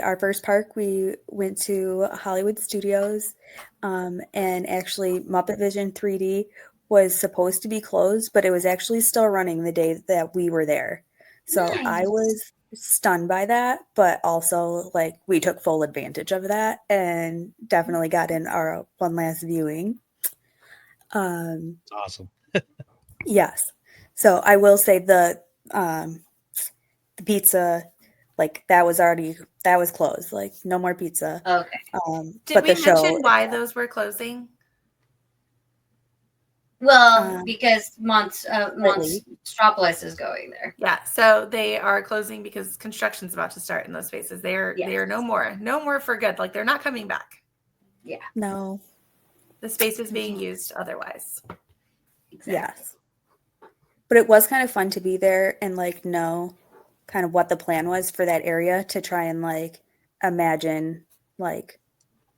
our first park, we went to Hollywood Studios, and actually Muppet Vision 3D was supposed to be closed, but it was actually still running the day that we were there. So nice. I was stunned by that, but also like we took full advantage of that and definitely got in our one last viewing. Awesome. Yes. So I will say the pizza, like that was closed. Like no more pizza. Okay. Did we mention why those were closing? Well, because Monstropolis is going there. Yeah, so they are closing because construction's about to start in those spaces. They are no more for good. Like they're not coming back. Yeah. No. The space is being used otherwise. Exactly. Yes. But it was kind of fun to be there and like know kind of what the plan was for that area to try and like imagine like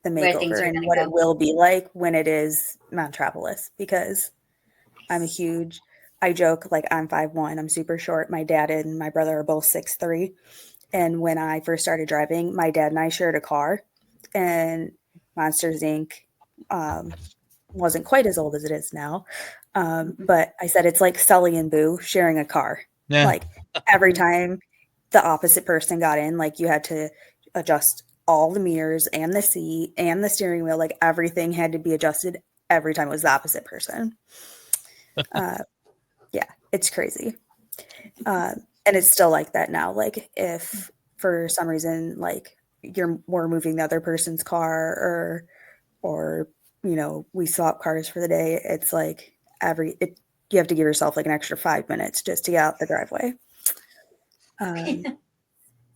the makeover and what it will be like when it is Monstropolis, because I joke like I'm 5'1", I'm super short. My dad and my brother are both 6'3". And when I first started driving, my dad and I shared a car, and Monsters Inc. Wasn't quite as old as it is now. But I said it's like Sully and Boo sharing a car. Yeah. Like every time the opposite person got in, like you had to adjust all the mirrors and the seat and the steering wheel, like everything had to be adjusted every time it was the opposite person. Yeah, it's crazy. And it's still like that now. Like if for some reason, like we're moving the other person's car or, we swap cars for the day, it's like you have to give yourself like an extra 5 minutes just to get out the driveway.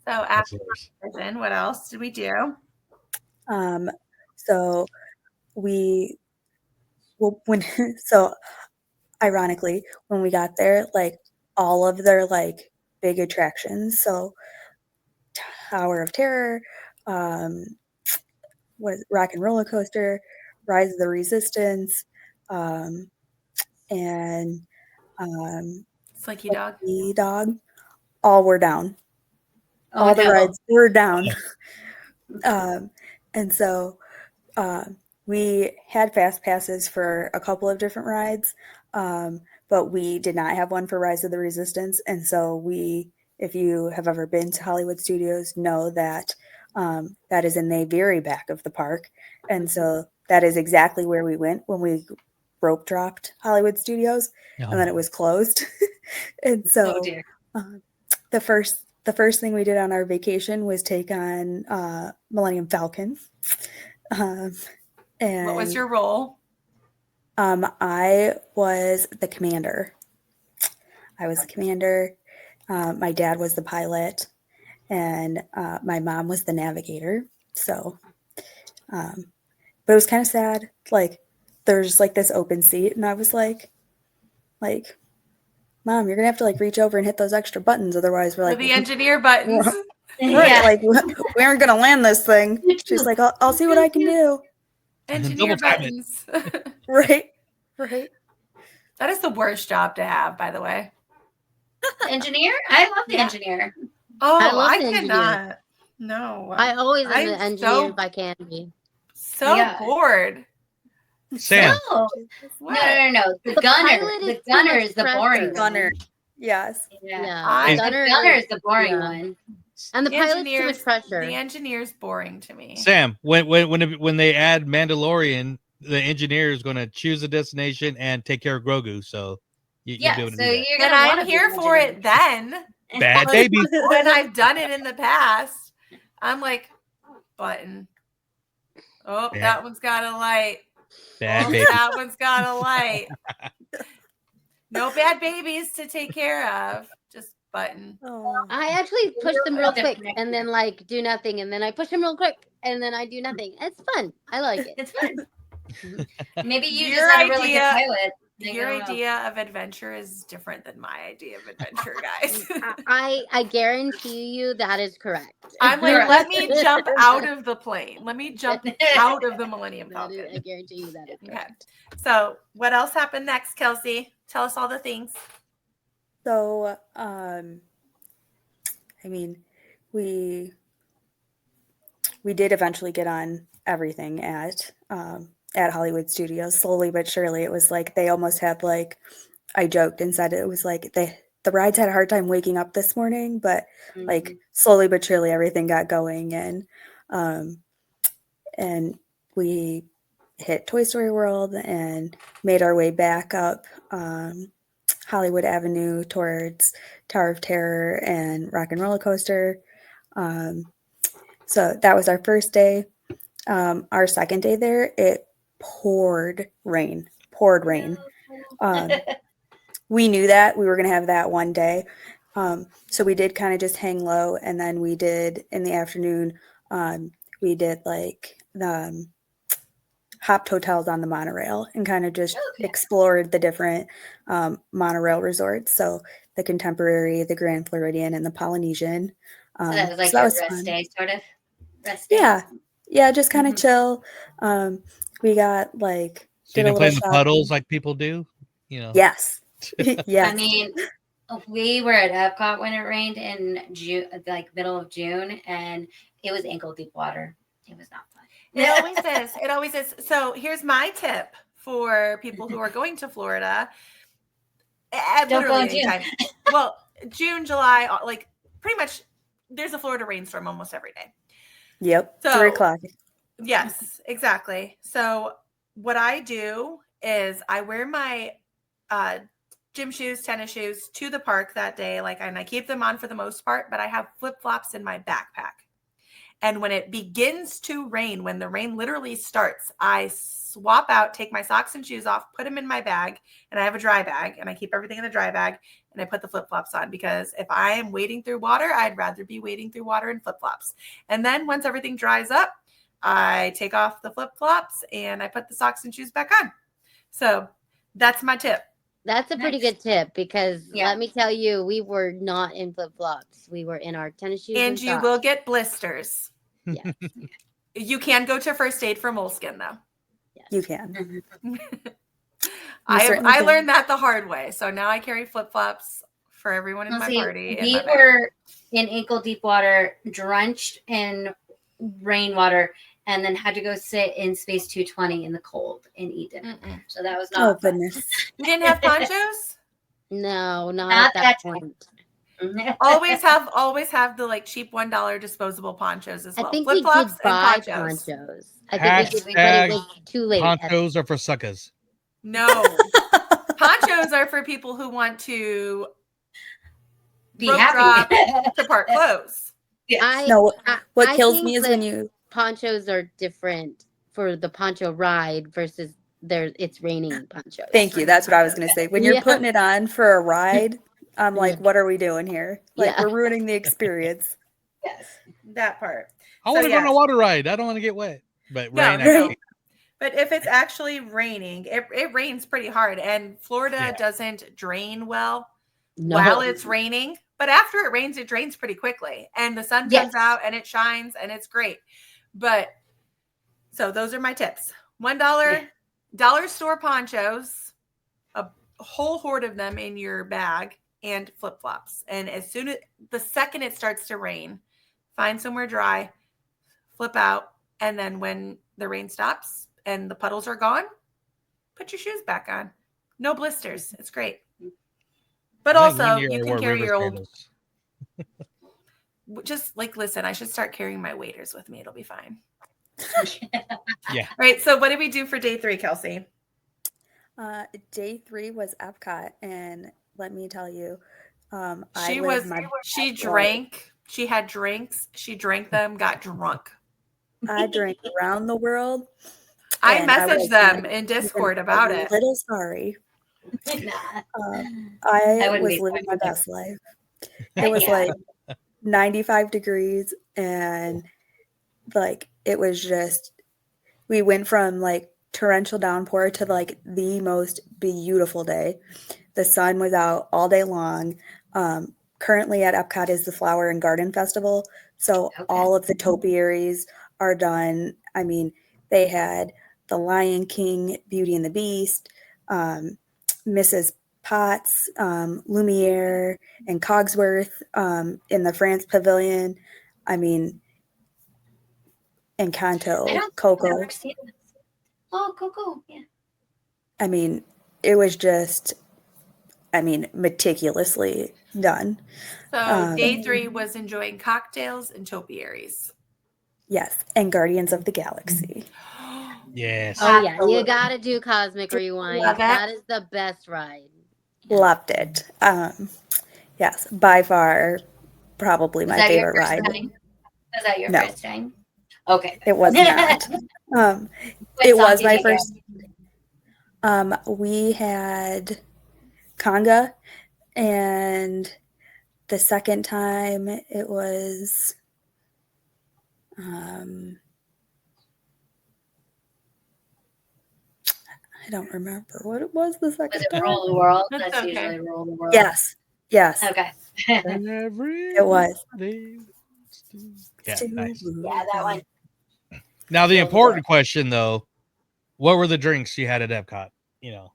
So after Vision, what else did we do? So ironically, when we got there, like all of their like big attractions, so Tower of Terror, Rock and Roller Coaster, Rise of the Resistance, and Slinky Dog, all were down. All the rides were down. And so we had fast passes for a couple of different rides, but we did not have one for Rise of the Resistance. And so if you have ever been to Hollywood Studios, know that that is in the very back of the park. And so that is exactly where we went when we rope dropped Hollywood Studios, and then it was closed. And so the first thing we did on our vacation was take on Millennium Falcon. And what was your role? I was the commander. My dad was the pilot, and my mom was the navigator. So, but it was kind of sad. Like, there's like this open seat, and I was like, Mom, you're gonna have to like reach over and hit those extra buttons, otherwise we're like the engineer buttons. Right, like we aren't gonna land this thing. She's like, I'll see what I can do. Engineer buttons. Right. That is the worst job to have, by the way. Engineer? I love the engineer. Oh, I love I the engineer. cannot. No. I always am I'm an engineer so, if I can be. so bored. Sam. No. What? No. The gunner is the boring Gunner. one. Yes. Yeah. The gunner is the boring one. And the pilot's too engineer's- much pressure. The engineer's boring to me. Sam, when they add Mandalorian, the engineer is going to choose a destination and take care of Grogu. So you'll be able to do that. Then I'm here for it then. Bad But baby. When I've done it in the past, I'm like, button. Oh, Bad. that one's got a light. Bad Oh, baby. that one's got a light. No bad babies to take care of. Just button. I actually push them real quick and then like do nothing, and then I push them real quick and then I do nothing. It's fun. I like it. It's fun. Maybe you Your just had a really good idea- pilot. Your idea of adventure is different than my idea of adventure, guys. I guarantee you that is correct. I'm like, let me jump out of the plane. Let me jump out of the Millennium Falcon. I guarantee you that is correct. Okay. So what else happened next, Kelsey? Tell us all the things. So, I mean, we did eventually get on everything at Hollywood Studios. Slowly but surely, it was like they almost had like, I joked and said it was like the rides had a hard time waking up this morning, but like slowly but surely everything got going, and we hit Toy Story World and made our way back up Hollywood Avenue towards Tower of Terror and Rock and Roller Coaster. So that was our first day. Our second day there, it poured rain. We knew that we were going to have that one day. So we did kind of just hang low. And then we did in the afternoon, we did like the hopped hotels on the monorail and kind of just explored the different monorail resorts. So the Contemporary, the Grand Floridian, and the Polynesian. So that was like so your was rest fun. day, sort of. Rest day. Yeah, just kind of chill. We got like So you did a can play in little the shopping. puddles like people do, you know. Yes. Yes. I mean, we were at Epcot when it rained in June, like middle of June, and it was ankle deep water. It was not fun. It always is. It always is. So here's my tip for people who are going to Florida. Don't go in Literally June. anytime. Well, June, July, like pretty much there's a Florida rainstorm almost every day. Yep. So 3 o'clock. yes, exactly. So what I do is I wear my gym shoes, tennis shoes to the park that day. And I keep them on for the most part, but I have flip-flops in my backpack. And when it begins to rain, when the rain literally starts, I swap out, take my socks and shoes off, put them in my bag, and I have a dry bag, and I keep everything in the dry bag, and I put the flip-flops on, because if I am wading through water, I'd rather be wading through water in flip-flops. And then once everything dries up, I take off the flip-flops and I put the socks and shoes back on. So that's my tip. That's a pretty good tip, because let me tell you, we were not in flip flops. We were in our tennis shoes. And you socks. will get blisters. Yes. You can go to first aid for moleskin, though. You can. I certainly can. learned that the hard way. So now I carry flip-flops for everyone in Well, my see, party. in we my bag. were in ankle deep water, drenched in rainwater, and then had to go sit in space 220 in the cold and eat dinner. So that was Oh not fun. goodness. You didn't have ponchos? No, not Not at that that point. always have the cheap $1 disposable ponchos as well. I think we did Flip-flops and buy ponchos. ponchos. I think we did, but it was too late. Ponchos are for suckers. No. Ponchos are for people who want to Be rope happy. drop to park clothes. No, what I kills think me is that when you ponchos are different for the poncho ride versus it's raining ponchos. Thank you. That's what I was going to say. When you're Yeah. putting it on for a ride, I'm like, what are we doing here? Yeah. We're ruining the experience. Yes, that part. I want to go on a yes. water ride. I don't want to get wet. But No, rain, no. actually. But if it's actually raining, it rains pretty hard, and Florida doesn't drain well while it's raining. But after it rains, it drains pretty quickly, and the sun comes out and it shines, and it's great. But so those are my tips. $1 dollar store ponchos, whole horde of them in your bag and flip-flops. And the second it starts to rain, find somewhere dry, flip out, and then when the rain stops and the puddles are gone, put your shoes back on. No blisters. It's great. But also, you can carry your old. Just like, listen, I should start carrying my waders with me. It'll be fine. Yeah. Right. So, what did we do for day 3, Kelsey? Day 3 was Epcot, and let me tell you, she drank. She had drinks. She drank them. Got drunk. I drank around the world. I messaged them in Discord about it. A little sorry. I was living my best life. It was like 95 degrees, and like it was just, we went from like torrential downpour to like the most beautiful day. The sun was out all day long. Currently at Epcot is the Flower and Garden Festival, so all of the topiaries are done. I mean, they had the Lion King, Beauty and the Beast, Mrs. Potts, Lumiere, and Cogsworth in the France Pavilion. I mean, Encanto, Coco. Oh, Coco, yeah. I mean, it was just, meticulously done. So day 3 was enjoying cocktails and topiaries. Yes, and Guardians of the Galaxy. Yes. Oh yeah, you gotta do Cosmic Rewind. That is the best ride. Loved it. Yes, by far, probably my favorite ride. Was that your No. first time? Okay. It was not. It was my first. We had Conga, and the second time it was I don't remember what it was the second time. Roll the World? That's usually Roll the World. Yes. Okay. It was. Yeah, nice. Yeah, that one. Now the important question, though, what were the drinks you had at Epcot? You know.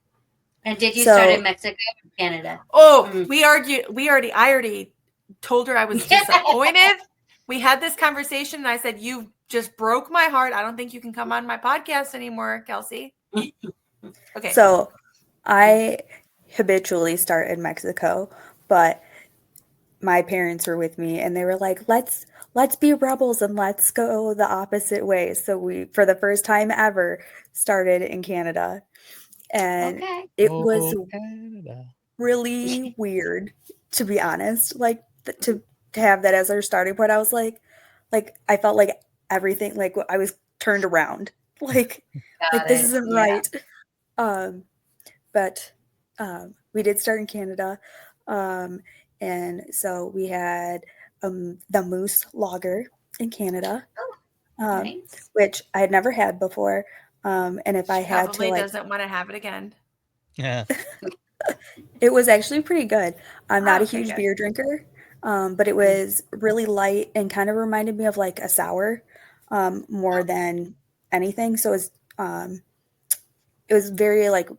And did you start in Mexico or Canada? Oh, I already told her I was disappointed. We had this conversation, and I said, "You just broke my heart. I don't think you can come on my podcast anymore, Kelsey." Okay. So I habitually start in Mexico, but my parents were with me, and they were like, let's be rebels and let's go the opposite way. So we, for the first time ever, started in Canada. And it was really weird, to be honest. Like to have that as our starting point, I was like I felt like everything, like I was turned around. Like this isn't right. But we did start in Canada, and so we had the Moose Lager in Canada, Nice. which I had never had before. And if I had Probably to, doesn't want to have it again. Yeah. it was actually pretty good. I'm not a Okay, huge good. beer drinker, but it was really light and kind of reminded me of like a sour more than anything. So it was very like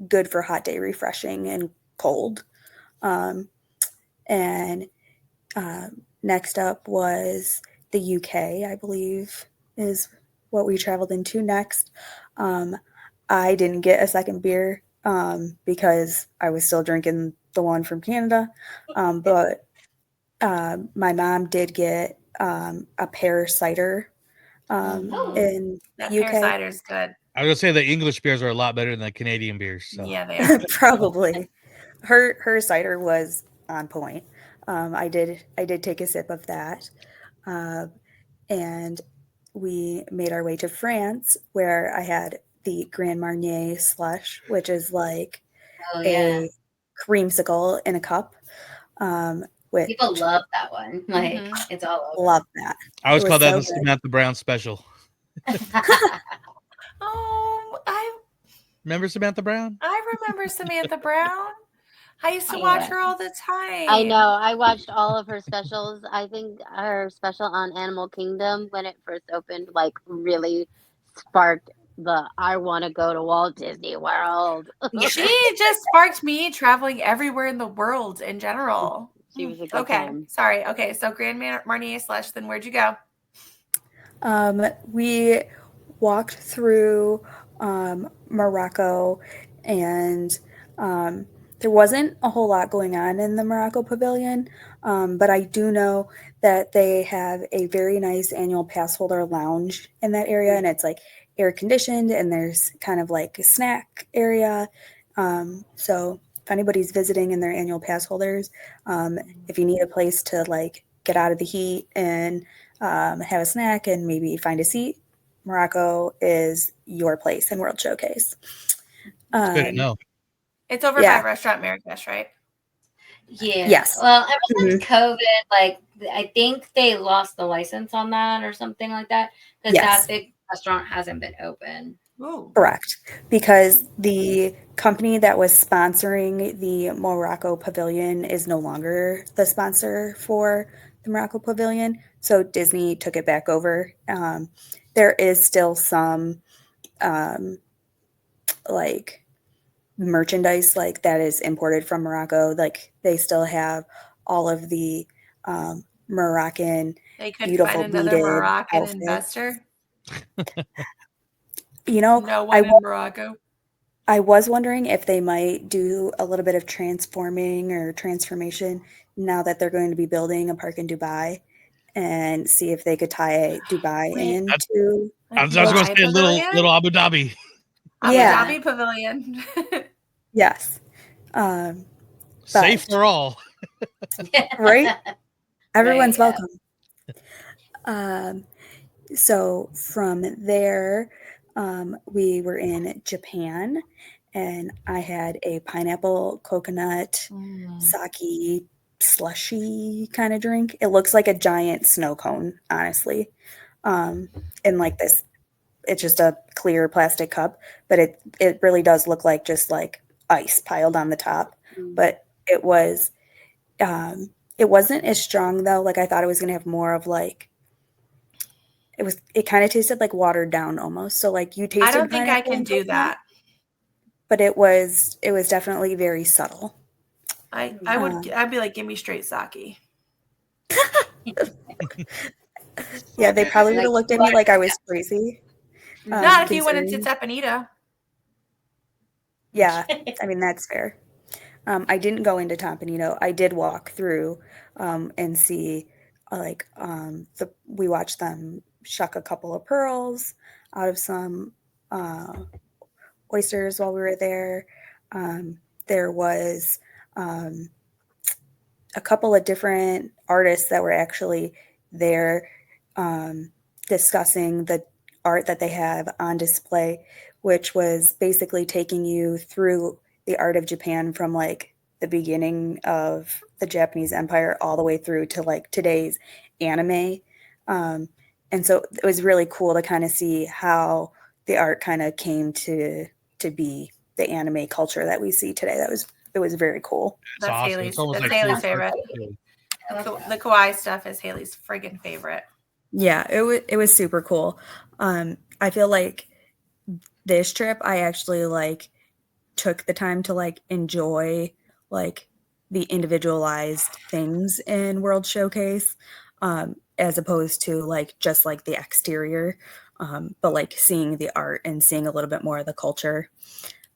good for hot day, refreshing and cold. And next up was the UK, I believe, is what we traveled into next. I didn't get a second beer because I was still drinking the one from Canada. But my mom did get a pear cider in That UK. pear cider is good. I was gonna say the English beers are a lot better than the Canadian beers. So. Yeah, they are. Probably. Her cider was on point. I did take a sip of that. And we made our way to France, where I had the Grand Marnier slush, which is like a creamsicle in a cup. Which People love that one. Like it's all over. love that. I always It call was that the so good. Samantha Brown special. Oh, Remember Samantha Brown? I remember Samantha Brown. I used to watch her all the time. I know. I watched all of her specials. I think her special on Animal Kingdom when it first opened, like, really sparked I want to go to Walt Disney World. She just sparked me traveling everywhere in the world in general. She was a good Okay, time. sorry. Okay, so Grand Marnier Slush, then where'd you go? We walked through Morocco, and there wasn't a whole lot going on in the Morocco Pavilion, but I do know that they have a very nice annual pass holder lounge in that area, and it's like air conditioned, and there's kind of like a snack area. So if anybody's visiting and they're annual pass holders, if you need a place to like get out of the heat and have a snack and maybe find a seat, Morocco is your place in World Showcase. It's good to know. It's over by Restaurant Marrakesh, right? Yeah. Yes. Well, ever since COVID, like I think they lost the license on that or something like that because Yes. that big restaurant hasn't been open. Correct. Because the company that was sponsoring the Morocco Pavilion is no longer the sponsor for the Morocco Pavilion. So Disney took it back over. There is still some like merchandise like that is imported from Morocco. Like they still have all of the Moroccan They could beautiful find another beaded Moroccan outfits. investor. You know, No one in Morocco. I was wondering if they might do a little bit of transforming or transformation now that they're going to be building a park in Dubai, and see if they could tie Dubai into. I was going to say little Abu Dhabi. Abu Yeah. Dhabi Pavilion. Yes. Safe for all. Right? Everyone's Right, welcome. So from there, we were in Japan, and I had a pineapple coconut sake slushy kind of drink. It looks like a giant snow cone, honestly. And like this, it's just a clear plastic cup, but it really does look like just like ice piled on the top. But it wasn't as strong though. Like I thought it was gonna have more of like it kind of tasted like watered down almost. So like you tasted I don't think I pineapple can and do coconut, that. but it was definitely very subtle. I'd be like, give me straight sake. Yeah, they probably would have looked at me like I was crazy. Not if you went into considering- Tapanita. Yeah, I mean that's fair. I didn't go into Tampanito. I did walk through and see we watched them shuck a couple of pearls out of some oysters while we were there. There was a couple of different artists that were actually there discussing the art that they have on display, which was basically taking you through the art of Japan from like the beginning of the Japanese Empire all the way through to like today's anime. And so it was really cool to kind of see how the art kind of came to be the anime culture that we see today. It was very cool. That's awesome. Haley's. It's almost That's like Haley's full favorite. circle. The kawaii stuff is Haley's friggin' favorite. Yeah, it was super cool. I feel like this trip I actually like took the time to like enjoy like the individualized things in World Showcase, as opposed to like just like the exterior, but like seeing the art and seeing a little bit more of the culture.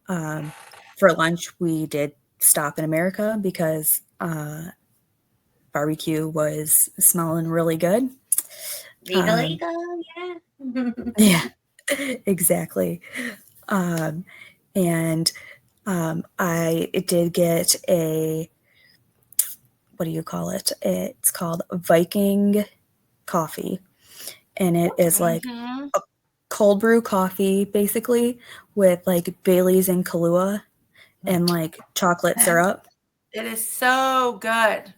For lunch, we did stop in America because barbecue was smelling really good. Viva Legal, yeah. Yeah, exactly. And I did get a, what do you call it? It's called Viking coffee. And it is like a cold brew coffee, basically, with like Bailey's and Kahlua and like chocolate syrup. It is so good.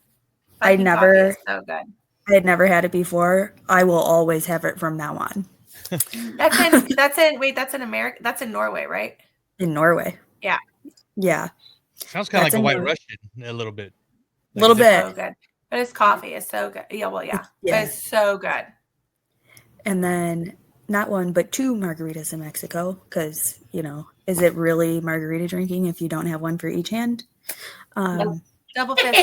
I Viking coffee is so good. had never had it before. I will always have it from now on. That's in America. That's in Norway, right? In Norway. Yeah. Yeah. Sounds kind of like a in White Norway. Russian a little bit. A little bit. So good. But his coffee is so good. Yeah, well, yeah. Yeah. It's so good. And then not one, but 2 margaritas in Mexico because, is it really margarita drinking if you don't have one for each hand? Double fist.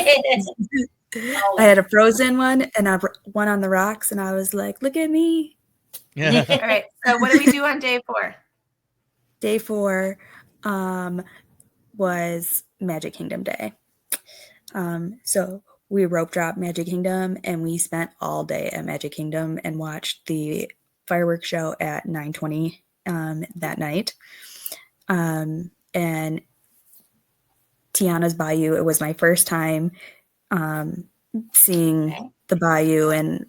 I had a frozen one and one on the rocks, and I was like, look at me. Yeah. All right. So what do we do on day 4? Day 4 was Magic Kingdom Day. So we rope dropped Magic Kingdom, and we spent all day at Magic Kingdom and watched the fireworks show at 9:20 that night. And Tiana's Bayou, it was my first time seeing the Bayou and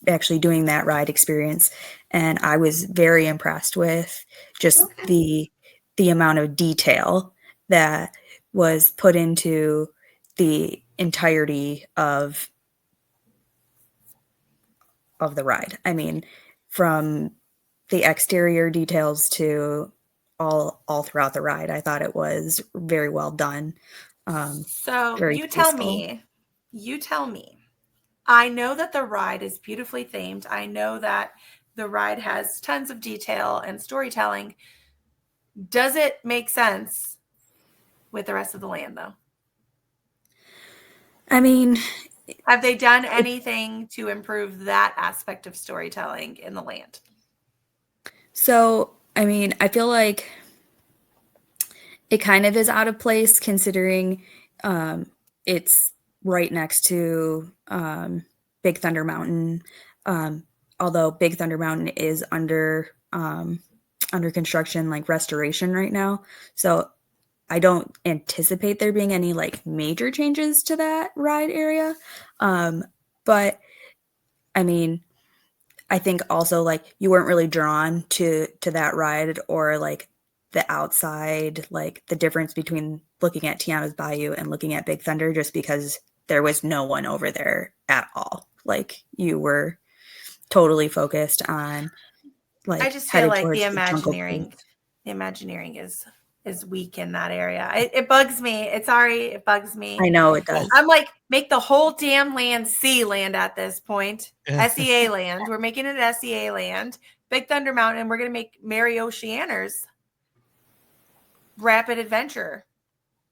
actually doing that ride experience. And I was very impressed with just the amount of detail that was put into the entirety of the ride. I mean, from the exterior details to all throughout the ride, I thought it was very well done. So very you tasteful. tell me. I know that the ride is beautifully themed. I know that the ride has tons of detail and storytelling. Does it make sense with the rest of the land, though? I mean, have they done anything to improve that aspect of storytelling in the land? So, I mean, I feel like it kind of is out of place considering it's right next to Big Thunder Mountain. Although Big Thunder Mountain is under construction, like restoration right now. So I don't anticipate there being any like major changes to that ride area. But I mean, I think also like you weren't really drawn to that ride or like the outside, like the difference between looking at Tiana's Bayou and looking at Big Thunder, just because there was no one over there at all. Like you were totally focused on like, I just feel like the Imagineering is weak in that area. It bugs me. It bugs me. I know it does. I'm like, make the whole damn land sea land at this point. SEA land. We're making it SEA land. Big Thunder Mountain. We're going to make Mary Oceaners Rapid Adventure.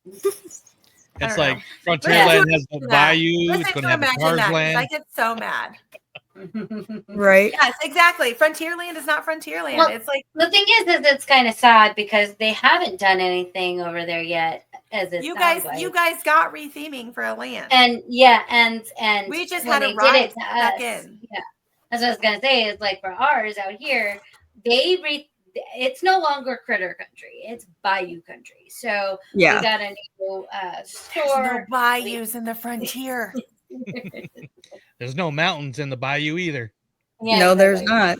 It's like Frontierland has the Bayou. It's going to have the Cars Land. I get so mad. Right. Yes, exactly. Frontierland is not Frontierland. Well, it's like the thing is it's kind of sad because they haven't done anything over there yet. As it you guys got retheming for a land, and we just when had a they ride did it to back us, in. Yeah, that's what I was gonna say. Is like for ours out here, it's no longer Critter Country; it's Bayou Country. So we got a new store. There's no bayous in the frontier. There's no mountains in the bayou either. Yeah, no, there's not.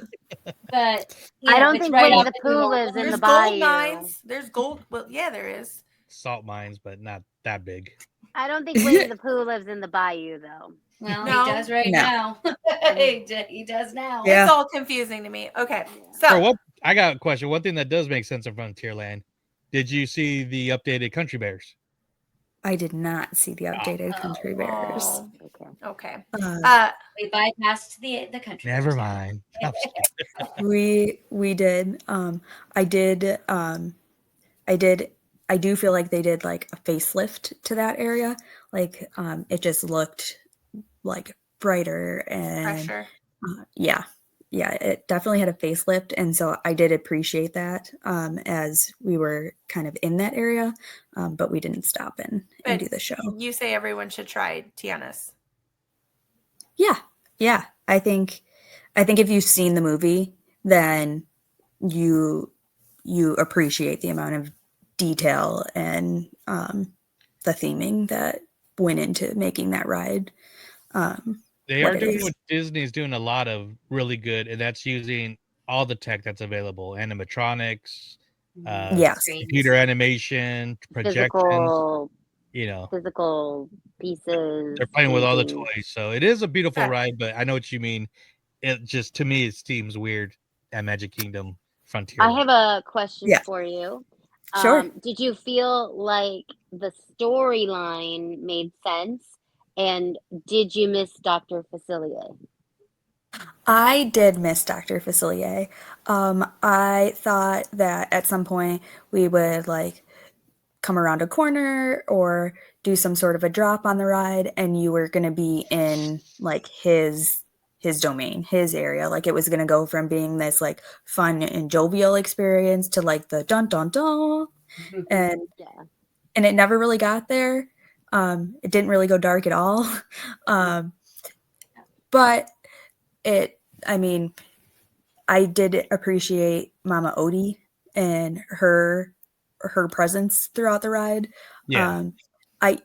But I don't think Winnie the Pooh lives in the bayou. Gold mines. There's gold. Well, yeah, there is. Salt mines, but not that big. I don't think Winnie the Pooh lives in the bayou, though. Well, he does now. He does now. Yeah. It's all confusing to me. Okay, so I got a question. One thing that does make sense in Frontierland. Did you see the updated Country Bears? I did not see the updated Country Bears. Okay. We bypassed the country. Never mind. We did. I do feel like they did like a facelift to that area. Like it just looked like brighter and fresher. Yeah, it definitely had a facelift, and so I did appreciate that as we were kind of in that area, but we didn't stop and do the show. You say everyone should try Tiana's. Yeah. I think if you've seen the movie, then you appreciate the amount of detail and the theming that went into making that ride. They are doing what Disney's doing a lot of really good, and that's using all the tech that's available: animatronics, computer animation, projections. Physical pieces. They're playing with all the toys, so it is a beautiful ride. But I know what you mean. It just, to me, it seems weird at Magic Kingdom Frontier. I have a question for you. Sure. Did you feel like the storyline made sense? And did you miss Dr. Facilier? I did miss Dr. Facilier. I thought that at some point we would like come around a corner or do some sort of a drop on the ride, and you were going to be in like his domain, his area. Like it was going to go from being this like fun and jovial experience to like the dun dun dun, and it never really got there. It didn't really go dark at all. But I mean, I did appreciate Mama Odie and her presence throughout the ride. Yeah. I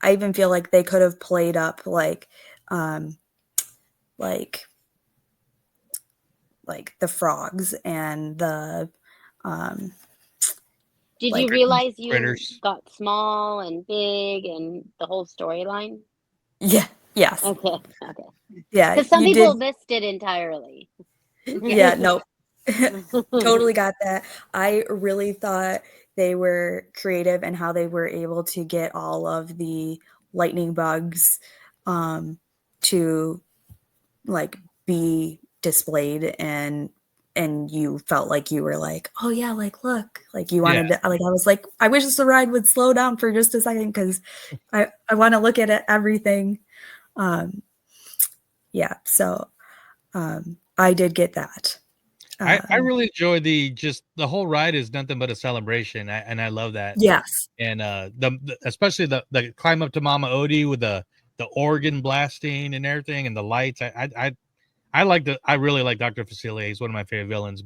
even feel like they could have played up like the frogs and the Did like you realize you critters. got small and big and the whole storyline? Yeah. Yes. Okay. Yeah. Because some you people did. missed it entirely. Yeah. No. Totally got that. I really thought they were creative in how they were able to get all of the lightning bugs to like be displayed, and you felt like you were like, oh yeah, like look, like you wanted to, like I was like, I wish the ride would slow down for just a second because I want to look at it, everything. Yeah, so I did get that. I really enjoy the whole ride is nothing but a celebration, and I love that. Yes. And especially the climb up to Mama Odie with the organ blasting and everything and the lights. I really like Dr. Facilier. He's one of my favorite villains,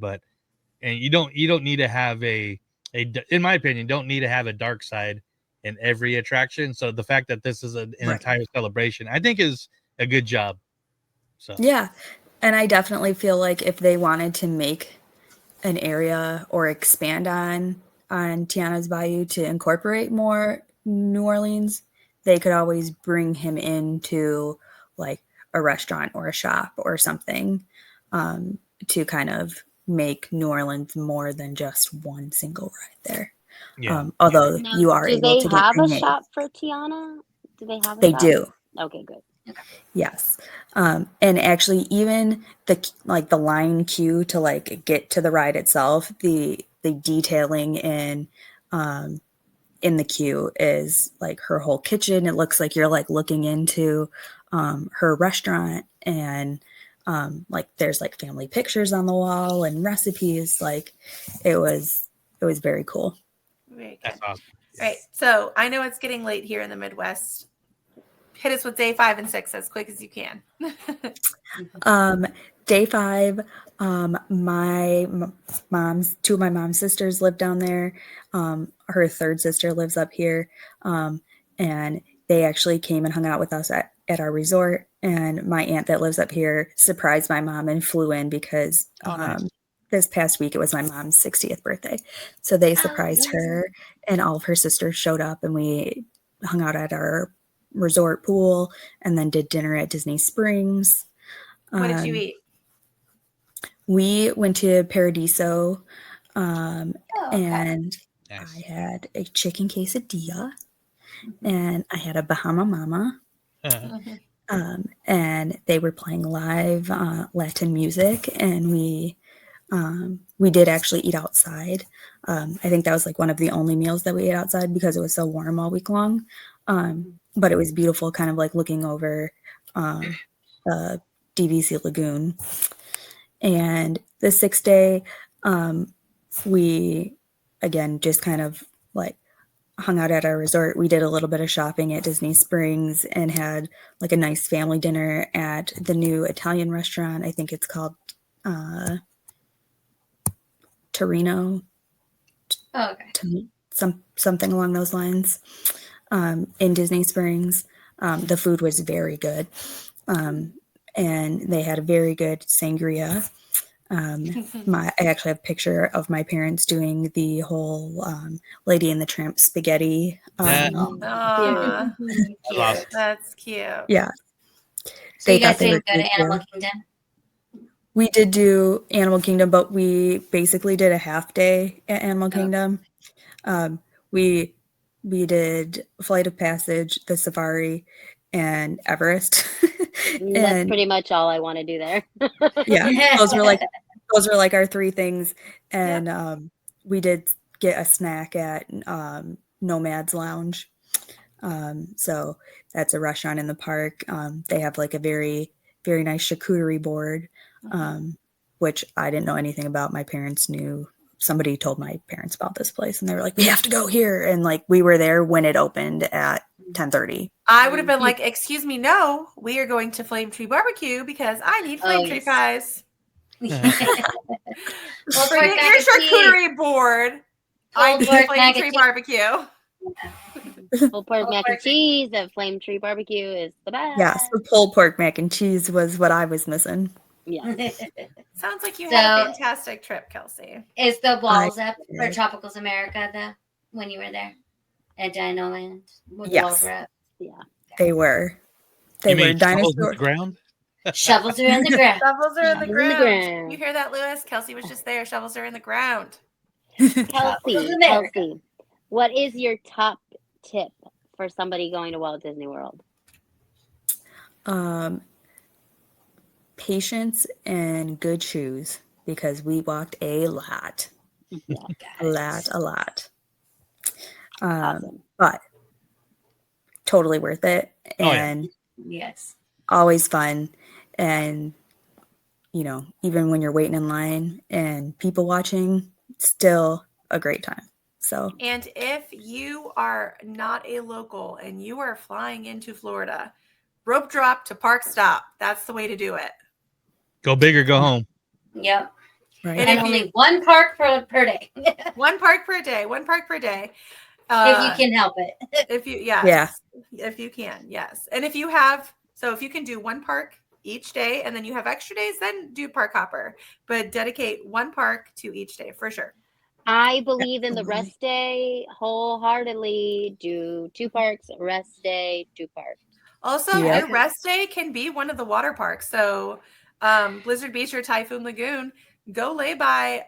and you don't need to have in my opinion, don't need to have a dark side in every attraction. So the fact that this is an entire celebration, I think is a good job. So yeah. And I definitely feel like if they wanted to make an area or expand on Tiana's Bayou to incorporate more New Orleans, they could always bring him into like a restaurant or a shop or something to kind of make New Orleans more than just one single ride there. Yeah. Although Now, you are do able they to get have a Beignet. shop for Tiana? Do they have a They shop? do. Okay, good. Yes. And actually even the line queue to like get to the ride itself, the detailing in the queue is like her whole kitchen. It looks like you're like looking into her restaurant, and like there's like family pictures on the wall and recipes. Like it was very cool. Very good. That's awesome. Right. So I know it's getting late here in the Midwest. Hit us with day 5 and 6 as quick as you can. Day 5, my mom's 2 of my mom's sisters live down there. Her third sister lives up here. And they actually came and hung out with us at our resort. And my aunt that lives up here surprised my mom and flew in because nice. This past week it was my mom's 60th birthday. So they surprised her, and all of her sisters showed up, and we hung out at our resort pool and then did dinner at Disney Springs. What did you eat? We went to Paradiso, and Nice. I had a chicken quesadilla, and I had a Bahama Mama, and they were playing live Latin music, and we did actually eat outside. I think that was like one of the only meals that we ate outside because it was so warm all week long. But it was beautiful, kind of like looking over the DVC Lagoon. And the 6th day, we again just kind of like hung out at our resort. We did a little bit of shopping at Disney Springs and had like a nice family dinner at the new Italian restaurant. I think it's called Torino. Oh, okay. Something along those lines. In Disney Springs, the food was very good, and they had a very good sangria. I actually have a picture of my parents doing the whole Lady and the Tramp spaghetti. That's cute. Yeah. So you guys didn't go to Animal Kingdom? We did do Animal Kingdom, but we basically did a half day at Animal Kingdom. We did Flight of Passage, the Safari, and Everest. That's pretty much all I want to do there. Yeah, those were like our three things. And we did get a snack at Nomad's Lounge. So that's a restaurant in the park. They have like a very, very nice charcuterie board, which I didn't know anything about. My parents knew. Somebody told my parents about this place, and they were like, "We have to go here." And like we were there when it opened at 10:30. I would have been like, "Excuse me, no, we are going to Flame Tree Barbecue because I need Flame Tree fries." Well, Forget your charcuterie board. I need Flame Tree Barbecue. Pulled pork mac and cheese at Flame Tree Barbecue is the best. Yes, the pulled pork mac and cheese was what I was missing. Yeah. Sounds like you had a fantastic trip, Kelsey. Is the walls up for Tropicals America when you were there at Dino Land? The walls were up? Yeah. They were. They were dinosaur ground. Shovels are in the ground. Shovels are in the ground. You hear that, Louis? Kelsey was just there. Shovels are in the ground. Kelsey, what is your top tip for somebody going to Walt Disney World? Patience and good shoes, because we walked a lot. A lot. Awesome. But totally worth it. And yes, always fun. And, you know, even when you're waiting in line and people watching, still a great time. So, and if you are not a local and you are flying into Florida, rope drop to park stop. That's the way to do it. Go big or go home. Yep. Right. And only one park per day. One park per day. One park per day. If you can help it. If you, if you can, yes. And if you can do one park each day and then you have extra days, then do park hopper. But dedicate one park to each day for sure. I believe in the rest day wholeheartedly. Do 2 parks, rest day, 2 parks. Also, your rest day can be one of the water parks. So Blizzard Beach or Typhoon Lagoon, go lay by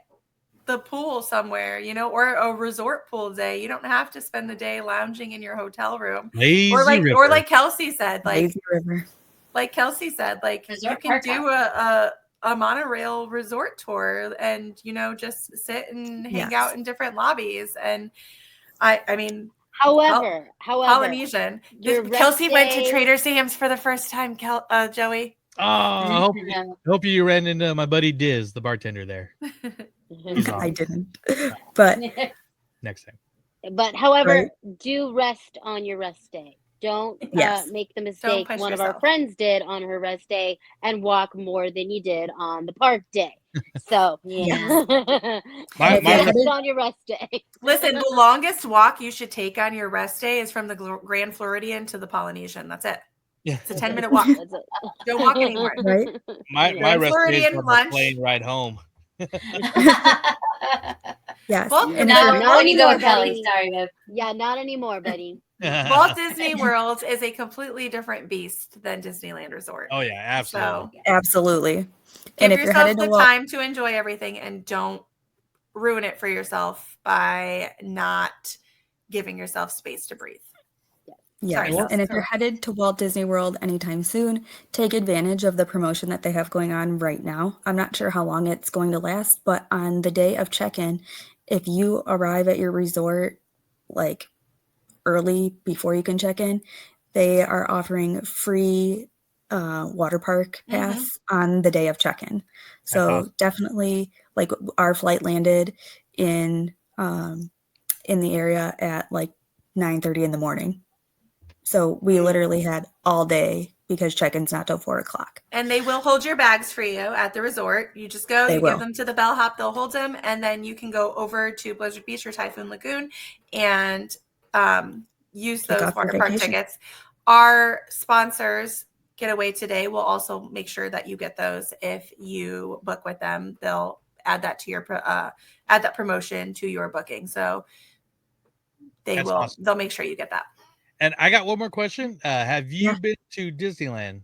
the pool somewhere, you know, or a resort pool day. You don't have to spend the day lounging in your hotel room. Or like Kelsey said, like Kelsey said, like resort you can do a monorail resort tour and, you know, just sit and hang out in different lobbies. And I mean, however, Polynesian. Kelsey went to Trader Sam's for the first time, Joey. Oh, I hope you ran into my buddy Diz, the bartender there. I didn't, but next time. But however, do rest on your rest day. Don't make the mistake one of our friends did on her rest day and walk more than you did on the park day. So rest on your rest day. Listen, the longest walk you should take on your rest day is from the Grand Floridian to the Polynesian. That's it. Yeah. It's a 10-minute walk. Don't walk anymore. Right? My rest day is from the plane ride home. Yes. Well, not when you go with Kelly. Sorry, babe. Yeah, not anymore, buddy. Walt Disney World is a completely different beast than Disneyland Resort. Oh yeah, absolutely. So, absolutely. And if you're headed to time to enjoy everything and don't ruin it for yourself by not giving yourself space to breathe. Yeah, and if you're headed to Walt Disney World anytime soon, take advantage of the promotion that they have going on right now. I'm not sure how long it's going to last, but on the day of check-in, if you arrive at your resort like early before you can check in, they are offering free water park pass on the day of check-in. So definitely, like our flight landed in the area at like 9:30 in the morning. So we literally had all day because check-in's not till 4:00. And they will hold your bags for you at the resort. You just go, give them to the bellhop, they'll hold them, and then you can go over to Blizzard Beach or Typhoon Lagoon and use those water park tickets. Our sponsors, Getaway Today, will also make sure that you get those if you book with them. They'll add that to your add that promotion to your booking. So they'll make sure you get that. And I got one more question. Have you been to Disneyland?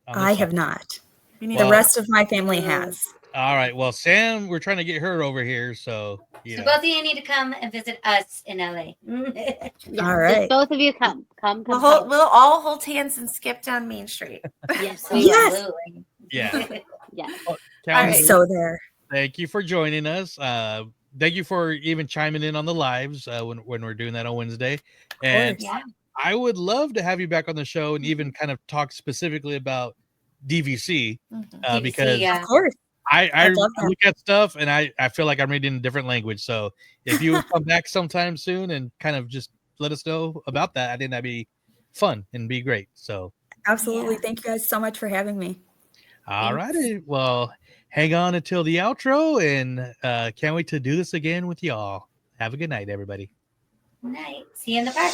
I have not. The rest of my family has. All right. Well, Sam, we're trying to get her over here, so So both of you need to come and visit us in LA. All right. Both of you come. We'll all hold hands and skip down Main Street. Yes. Yes. Yeah. Yeah. I'm so there. Thank you for joining us. Thank you for even chiming in on the lives when we're doing that on Wednesday. And I would love to have you back on the show and even kind of talk specifically about DVC because of course. I look at stuff and I feel like I'm reading a different language. So if you would come back sometime soon and kind of just let us know about that, I think that'd be fun and be great. So Absolutely. Thank you guys so much for having me. all righty. Well, hang on until the outro and can't wait to do this again with y'all. Have a good night, everybody. Night. See you in the park.